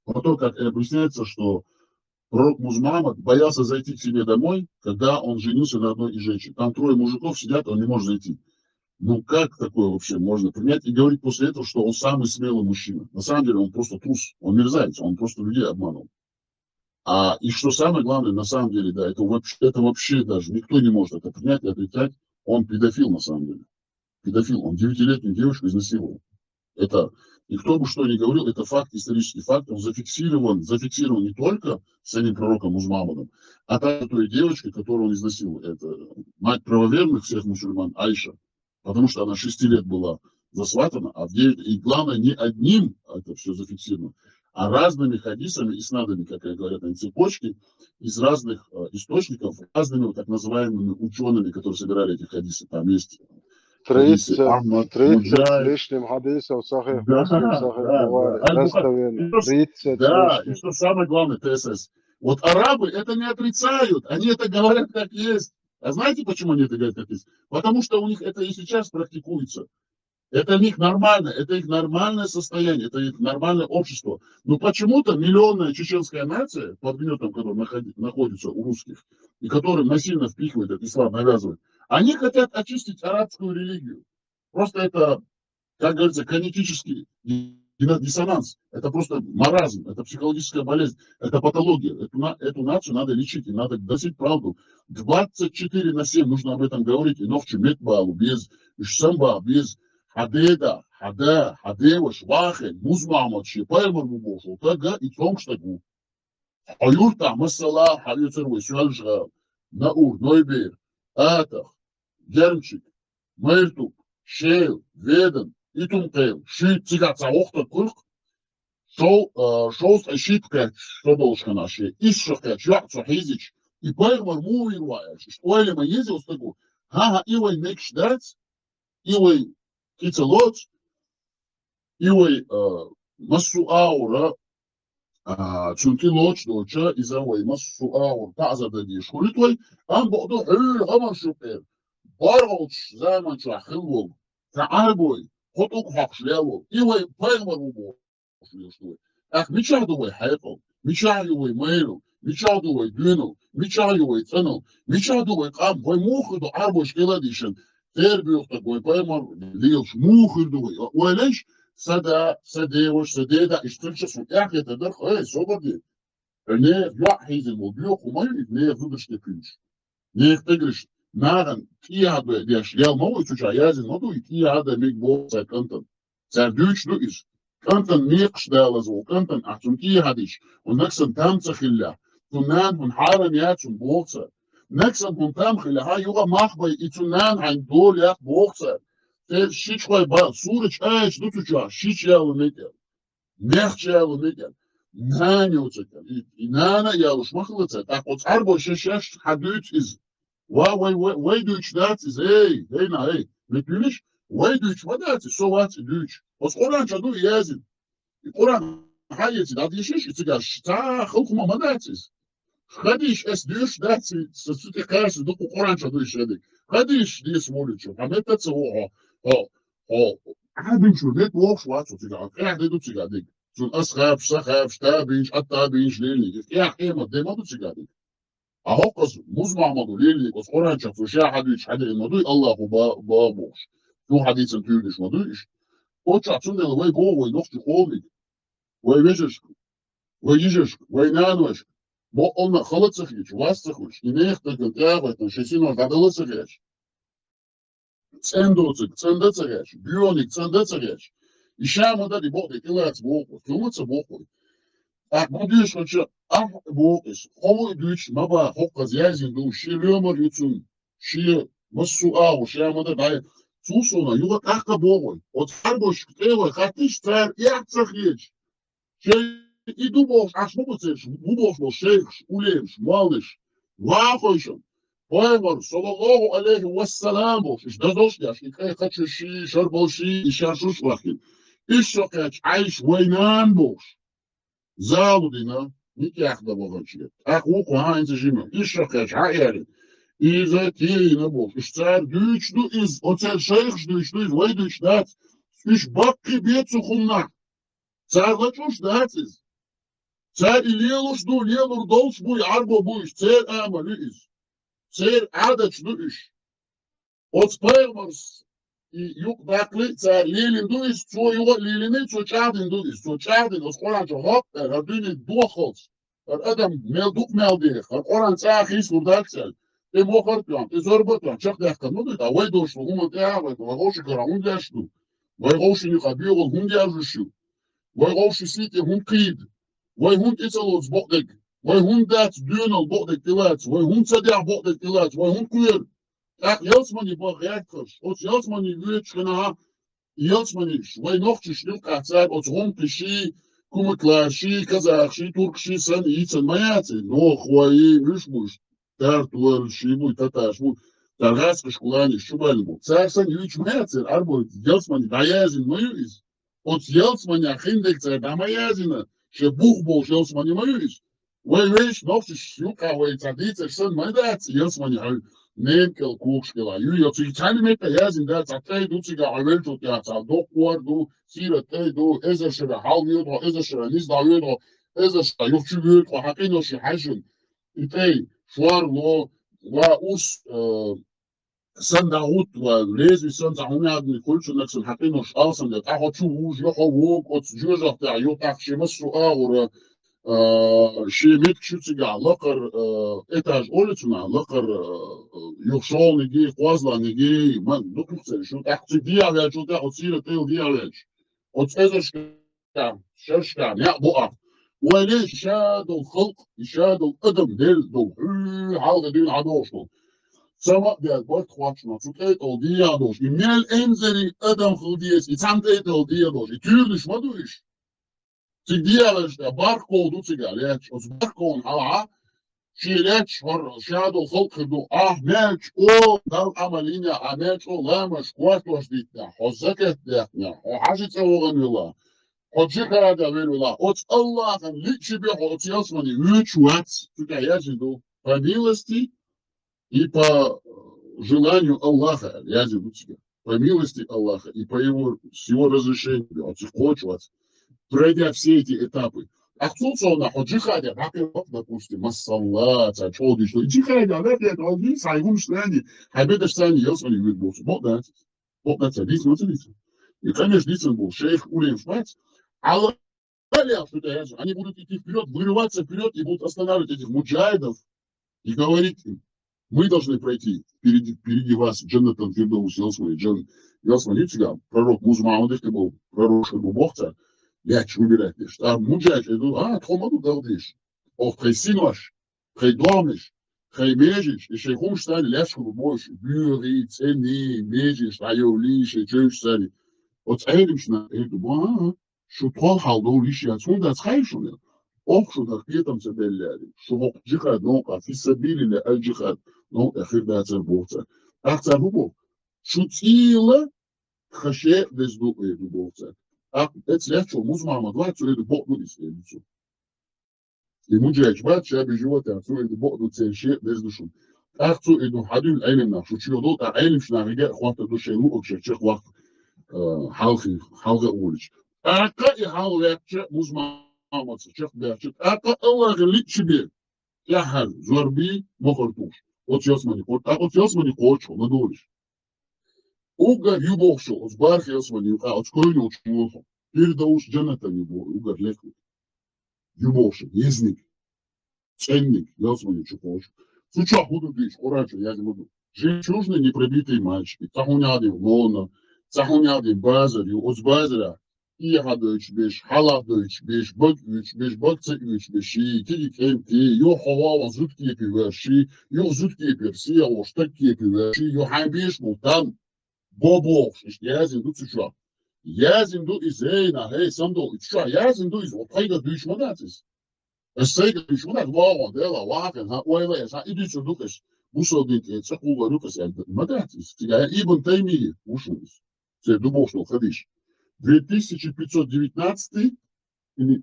A: про то, как объясняется, что пророк Мухаммад боялся зайти к себе домой, когда он женился на одной из женщин. Там 3 мужиков сидят, он не может зайти. Ну как такое вообще можно принять и говорить после этого, что он самый смелый мужчина? На самом деле он просто трус, он мерзавец, он просто людей обманул. И что самое главное, на самом деле, да, это вообще даже никто не может это принять и отрицать. Он педофил на самом деле. Педофил, он 9-летнюю девушку изнасиловал. Это, и кто бы что ни говорил, это факт, исторический факт, он зафиксирован не только самим пророком Мухаммадом, а также той девочкой, которую он изнасиловал. Это мать правоверных всех мусульман, Айша, потому что она 6 лет была засватана, а в 9, и главное, не одним это все зафиксировано, а разными хадисами и снадами, как говорят, на цепочке, из разных источников, разными так называемыми учеными, которые собирали эти хадисы. Там есть
H: 30 с лишним хадисов, сахих муслим, сахих Бухари, достоверно. 30
A: да, и что самое главное, ТСС. Вот арабы это не отрицают, они это говорят как есть. А знаете, почему они это говорят как есть? Потому что у них это и сейчас практикуется. Это у них нормально, это их нормальное состояние, это их нормальное общество. Но почему-то миллионная чеченская нация, под гнетом которой находится у русских, и которым насильно впихивают этот ислам, навязывают, они хотят очистить арабскую религию. Просто это, как говорится, конетический диссонанс. Это просто маразм, это психологическая болезнь, это патология. Эту нацию надо лечить, и надо доносить правду. 24/7 нужно об этом говорить. И новче метбалу, без шамба, без хадеда, хадеваш, вахен, музмамот, шипаймар мубошу, тага и томштагу. Аюрта, масала, хавицервой, сюальжа, наур, нойбер, атах, Гермчик, Мертук, Шейл, Веден, Итумтейл, Шит, Цигатса, Охта, Курк, Шоуст, Шитка, что должен наши, Ишшака, Чвакцу, Хизич, и Пайрмар Муирвая, что ли мы ездил с такой, ага, Ивай Мекшдац, Ивай Кицелоц, إيوه مسو آورا تشونتي لوش دوتشا إذا وي مسو آور تعزة دي شولتوي أم بقدو حل غمر شوكير بارغوش زمان شو حلوه تعالبوي خطوك حقش ليالو إيوه بايمر وبو شوي أخ ميشاردوي حيقو ميشاردوي ميلو ميشاردوي دينو ميشاردوي تنو ميشاردوي قام وي موخدو عربوش كيلاديشن تربيوختك وي بايمر ليلش موخدوي وليش سدا سديوش سديدا اشترش سو اخي تدر اي صوبدي ne يحيز الموضوع وما ne فضلش تكنش ne تجرش نارن كي هذا ديش يا مو تشا يازن مو كي هذا ميك بو سكنتن سردوش دو إيش كنتن ميقش دالزو كنتن أحسن كي هاديش ونكسن تامسخ الله تنان من حارن ياتشن بوكسر نكسن من تامخ الله هاي يوغا مخبي إتنان عن دول يات بوكسر شيش خوي با سورج ايش دو تشا شيش يالو ميكل نخش يالو ميكل نان يوتكل نانا يالو شمخلتك أقوت عربو ششش حدوت إز Why do you that is hey na hey natürlich why do you that is so what do you was Quran çadu yazın Quran hayeti da diye şey çıkar ta hukuma madatsiz Hadiş es diyor that sütü karşı da Quran çadu işledi Hadiş diye smoliço hametat o عادي شو ده وقش واتو تيجا قاعد يدو تيجا ديك شو أسخاب سخاب شتابينش أتابينش ليلي يا قيمة دي ما تيجا ديك أهوكس مزمع مدوليلي بس قرآن شافوا شيء حديث حديث مدوي الله بابوش شو حديث تقولش مدويش قلت عطونا الوي جو وي نختي قومي وي ويجش وي يجش وي نانوش ما قلنا خلط سخيش واسخوش إنيختك التابة تنشيسين وغدل سخيش تسندوتك تسندتسخيش بيونيك تسندتسخيش إشام ده دي بوقت كلا تبوقو كلمة تبوقو Buduješ hoće, boqis, qomu duch maba hoqqa ziyazin du shilumar yutsun, shi masu au shamada bay. Susona yuga taqqa boqoy. O tarbosh ewa khatish tar yatsakhish. Şey idu boş aşma butsesh, bu boş boş şeyh, ulesh, malish. Wa khoyshum. Peygamber sallallahu aleyhi ve sellem boş. İşte dost yaş, ikay kaçışı, şarboshi, işarsuz vakit. İş sokaç, ayş weynan boş. Залудина, никак да богаче. Ах, уку хайнце жима. Ишакач, хайяри. Иза тейна бог. Ишцар дючду из, оцер шейхш дючду из, вай дуч дац. Иш бакки бецу хумна. Цар лачуш дацис. Цар илелуш ду, лелур долш буй, арбо буйш. Цер амалю из. Цер адач ду иш. Оц пеймарс. Юг бакли цар лилин ду из, цо юга лилини, цо чардин ду из. Цо чардин, ос коранчо хоп, радуни духоц. Адам мелдук мелдих, коран цар хис лурдакцел. Те мохартуан, те зорботуан, чак дахкан, ну да, вай дошло, хума теавай, вай гоши кара хундяшду. Вай гоши нюха бюгл хундяжушу. Вай гоши сити хун кид. Вай хун ицалоц бокдек. Вай хун дац дюнал бокдек тилац. Вай хун цадях бокдек тилац. Вай хун куер. Ach, Jelsmani bag rechters. Ots Jelsmani wurtschena. Jelsmani, wij nog te stuk gaat zijn. Ots homkeshi, kumeklashi, kazachshi, turkshi, san iets en maatje. Nog wij rusmoes. Daar tuel shibu tatashmu. Daar gaske skulani shubalmu. Zij san iets maatje. Arbo Jelsmani dayazin mayu is. Ots Jelsmani achindek zij damayazina. She buchbo Jelsmani mayu is. Wij wees nog te stuk gaan wij traditie san maatje. Jelsmani hal. Nenkel kookskela. Jullie had zich zijn met de jazz dat zij doet zich al wel tot ja, zal dokter do, sira te do, ezer shra hal yod, ezer shra nis da yod, ezer shra yofchu yod, wa haqino shi hajun. Itay shwar lo wa us sandaut wa lezi sanda hunad ni kulchu naksul haqino shi alsan da ta hochu wuj yo wok ot joja ta yo ta shi masu aura شيميت كشوتسيجا لقر إتاج أولتنا لقر يخشون نجي قوازلا نجي من دكتور شو تحت دي على شو تحت سيرة تيل دي على وتأذر شكام شرشكام يا بقى وليش شادو الخلق شادو القدم ديل دو حاول دين عدوشو سما ده بقى خواتنا شو تيل دي عدوش إميل إنزري قدم خلديس يتعم تيل دي عدوش يتيرنش ما دوش تجديها لش باركو دوتسيجا ليش أصباركون على شيلاتش شادو خلق دو مالش او دال عملينيا مالش او لامش كواتوش ديتنا حزكت ديتنا وحاجة اوغن ولا حجيكا دا ولا اوت الله كان ليتشي بي اوت ياسمني ويتش واتس تكاياجي دو по милости и по желанию Аллаха, я тебе, по милости Аллаха и по его, с его разрешения, пройдя все эти этапы. А кто-то на джихаде, допустим, массалла, чоди, что джихаде, он не сайгун штани, хабеда штани, я с вами говорю, вот это, действительно. И, конечно, действительно был шейх Улейм Шмац, Аллах, они будут идти вперед, вырываться вперед и будут останавливать этих муджахидов и говорить им, мы должны пройти впереди вас Джаннатан Фирдоус Ялсмани, пророк Музмаудых, ты был пророк Шабубовца, Лячь выбирать лишь. А муджахид, тхомаду галдиш, хейсинваш, хейдомиш, хеймежиш, и шейхум штани, лячь больше, бюри, цени, межиш, айолиш, и чёж стали. Вот эйдимшна, шутхол халдол лишь, отсюда отхайшуны. Что так там забелляли, что джихад, في سبيل الجهاد, أخير ده تربوته. أخذ هو شتيلة خشية دزدو بوته. أتلاقي شو مزمع مدوات تريد بقدو يسألته. المجاج بعد شاب جوته تريد بقدو تشيء دزدوشون. أخذ إنه حدين العلم نحشو شيء دوت العلم شنا رجع خواطر دو شيء لو أكشف شيء وقت حلقة أولش. أكيد حلقة مزمع شيخ بيرشد الله غليت شبيه يا حال زوربي ما خرطوش от ياسمني قوتش ما دولش اوغر يبوخشو от بارخ ياسمني от كوينو чмохо передауш جنة اوغر لكو يبوخشو يزник ценник ياسمني чухош суча буду диш орачо я не буду жемчужные непробитые мальчики цахуняди лона цахуняди базари от базара İHA-3, 5, HALA-3, 5, BAK-3, 5, BAK-C-3, 5, TİK-MT, yok hava zut yapıyor, yok zut yapıyor, siyah oştak yapıyor, yok hanbiş muhtan, boboş, işte yazın du tuşa. Yazın du izeyna, hey samdo, tuşa, yazın du iz, otayda düşmanatız. Essayda düşmanat, vağa, dela, vakın, ha, oyla yasa, idüsü dukaş, bu sodin etse, kuva dukaş, madatız. Tigaya İbn Taymiye, ушуз. Це дубошно, ходиш. 2519 или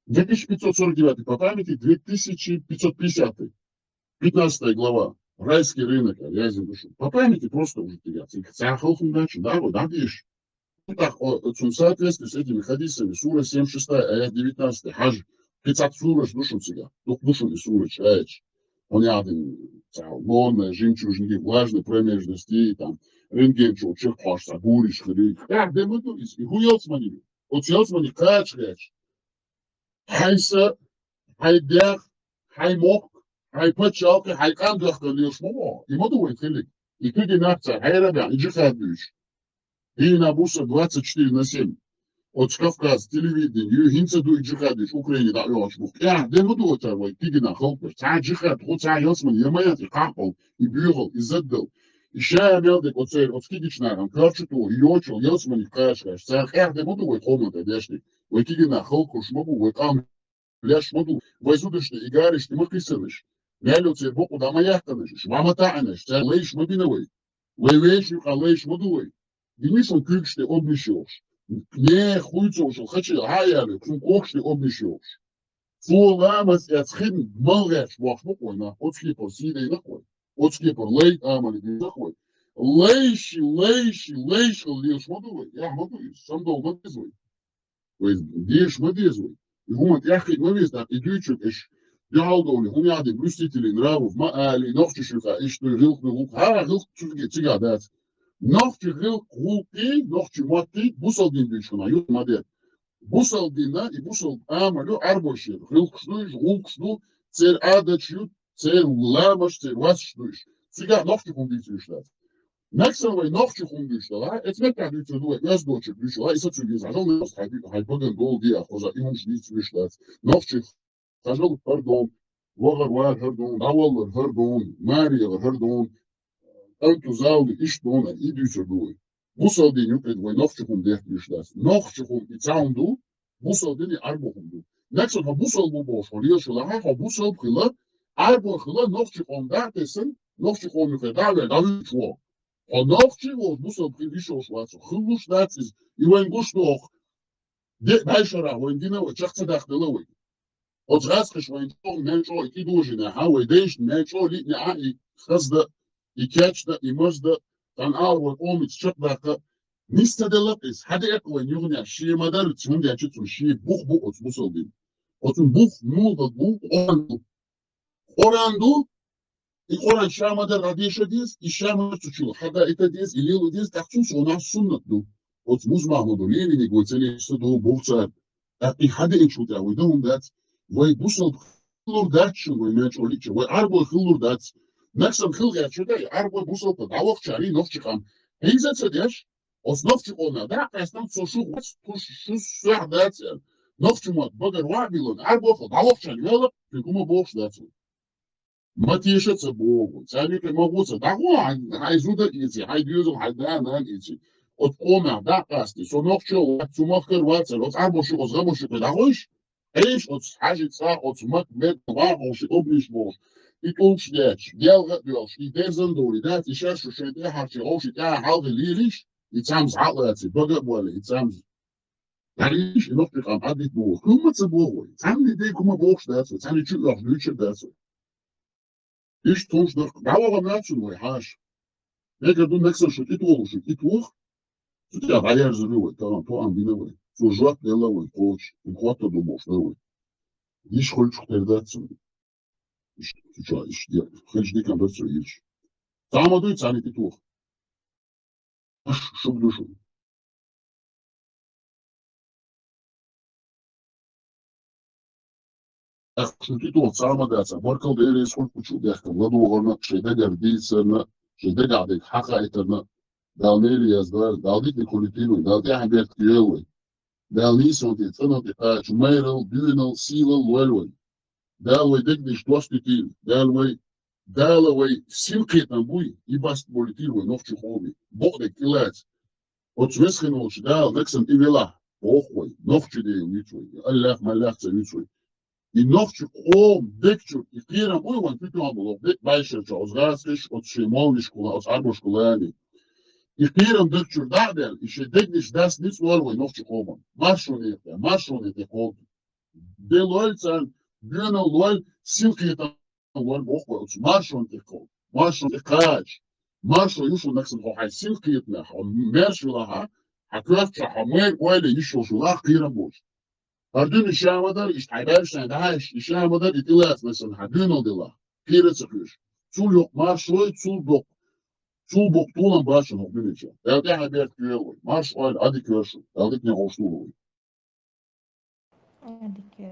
A: 2549 по памяти, 2550, 15 глава, райский рынок, язин душу. По памяти просто уже теряться. Да, вот, надеешь. Так, в соответствии с этими хадисами, сура 76, аят 19, хадж, 50 сура, душу себя, душу и сура, чаешь. Он яден, лонная, жемчужники, влажные промежности, там, рентген чек пашса, буриш, хрик. Де мы тут и хуёцмани. От ёцмани кач. Хайса, хайдях, хаймок, хайпачалка, хайкандах, лишь мова. И модуй хилик. И ты генация, хайрабя, и джихадуш. И на буса 24/7. От Кавказ, телевидение, хинца дуй джихадуш, Украине, да, ёшбух. Де мы тут это, ты гена холпер. Та джихад, хоть ёцмани, ямаят, и капал, и бюгал, и задал. И сейчас я делаю вот цель, вот скидочная, карчуту, йочу, ясмани кашкаш, цархах, не буду вы комната, дешли, вы киги на холку, шмогу, вы там, ляш моду, вы судочный, и гариш, не махисаныш, нялю цей боку, да маяхтаныш, шмама тааныш, царь лейш мобиновый, вы вещи, а лейш модувый, денишон кюкшты обнищешь, не хуйцу ушел, хочу, хаяли, кукокшты обнищешь, фуламас и отсхин, малгаш, вахмукойна, отскипал, сидей нахуй. От скипер, лей, амали, нахуй. Лейши, лишь модувай. Я модуй, сам дол модизвай. То есть, деш модизвай. И гумат, я хит мовиз, так, и дючек, иш, дялдоли, гумяди, блюстители нравов, маали, новчишуха, иш, ну, гилк, гилк, цыга, да. Новчи гилк, гулки, новчи мати, бусалдин дючкана, ют мадет. Бусалдина и бусал, амалю, арбошир, гилк, шнуиш, гулк, шну, цер адачют, цер ламаш, цер вас шнуиш. Сега новчи хундицу шлят. Максимум новчи хунду шлят, это не как дючу дуэ, я сдочек дючу, а и сацу гиза, жал не хайпаген гол диа, хоза имам шницу шлят. Новчи, хажал, пардон, вагар вар хардон, авалар хардон, мария хардон, Auto zaalde is dona i dючу дуэ. Бусал день укред вой новчи хунду шлят. Новчи хунду, и цаун ду, бусал день арбо хунду. Nexon ha busel bu boş oluyor şu la ha busel kıla arbo kıla nokçu onda desin nokçu konu kadar ve davul şu o nokçu o busel kılı şu şu hılmış datsiz iwen guş nok de başara o indine o çaktı daktılı o o zgaskış o indine menço iki dojine ha o değiş menço li ne ai khazda ikaçda imazda tan arbo omit çıkbaka nistedalapis hadi ekwen yugna şi madar tsun da çıtsun şi bu ot busel bin otun bu bu orandu İkoran şamada radiyşe diz, işamada tuçulu. Hatta ete diz, ililu diz, takçun sona sunnet du. Ot muz mahmudu, levini gotseli işte du boğçar. Ati hadi inçut ya, we don't that. We busel hılur datçın, we menç olikçe. We arbo hılur dat. Naksam hıl gerçi de, arbo busel da davok çari nok çıkam. Heyzetse diş, os nok çık ona da, kastan soşu wats tuş şu suah dat. Nok çıkmat, bagar wabilon, arbo hıl davok çari, yalap, pekuma boğç dat. Матишется Богу, царю могутся, да вон, хайзуда идти, хайдюзу, хайдана идти. От кома, да, касти, сонок чо, от сумок кырваться, от арбоши, от гамоши педагогиш, эйш, от хажица, от сумок мед, вагоши, облиш бош. И толч деч, делга делш, и дерзан дори, да, ти шашу, шеде, харчи, оши, да, халды лилиш, и цамз хатлацы, бага боли, и цамз. Лилиш, и ног прикам, адит Бог, кумаца Богу, цам лидей кума Бог штацу, цам личу, лох, лючер дацу. İş sonuçta dava naçın var haş. Ne kadar neksen şu it olur şu it olur. Tut ya hayır zırhı tamam tamam bine var. Sojat dela var koç. Kuata do boş var. İş kolçuk derdatsın. İş tuça iş diye. Hiç dikan da söylüyor. Tamam da tane it olur. Şu bu şu. Şu it olur tamam da sen. Barkal değeri sol kuçu derken. Lado ona şeyde derdiysen şeyde geldik hakikaten. Dalmeri yazdılar, daldik Nikolitino, daldik Habert Güelwe, dalni sonti, tanıtı kaç, Meryl, Düğünal, Silal, Welwe, dalwe dekdiş dostiti, dalwe silketan buy, ibast politivo, novçu hobi, bokdek kilat, otsvesken olç, dal, neksan ivela, ohvay, novçu değil lütfoy, Allah malakça lütfoy. I novçu o dekçu, I kiram uyvan kütü amulov, dek bayşerça, ozgaskiş, otsşeymolnişkula, otsarboşkulani, Ich kiram dökçür dağdel, işe dekdiş das nits olvoy novçu koman. Marşonete kod. De lolcan, büyüne lol, silketan lol bokva, marşonete kod. Marşonete kaç. Marşo yuşu naksin hohay silketne, merşulaha, hakıfça hamer öyle yuşuşula kiram boş. Hardün işamadar, iştayberşen daha işamadar itilat mesela, hardün odila. Kire çıkıyor. Sul yok marşoy, sul dok. Sul boktuğuna başın o gün için. Elde haber güvey. Marş oil adik görsün. Eldik ne hoşluğu.
I: Hadi ki.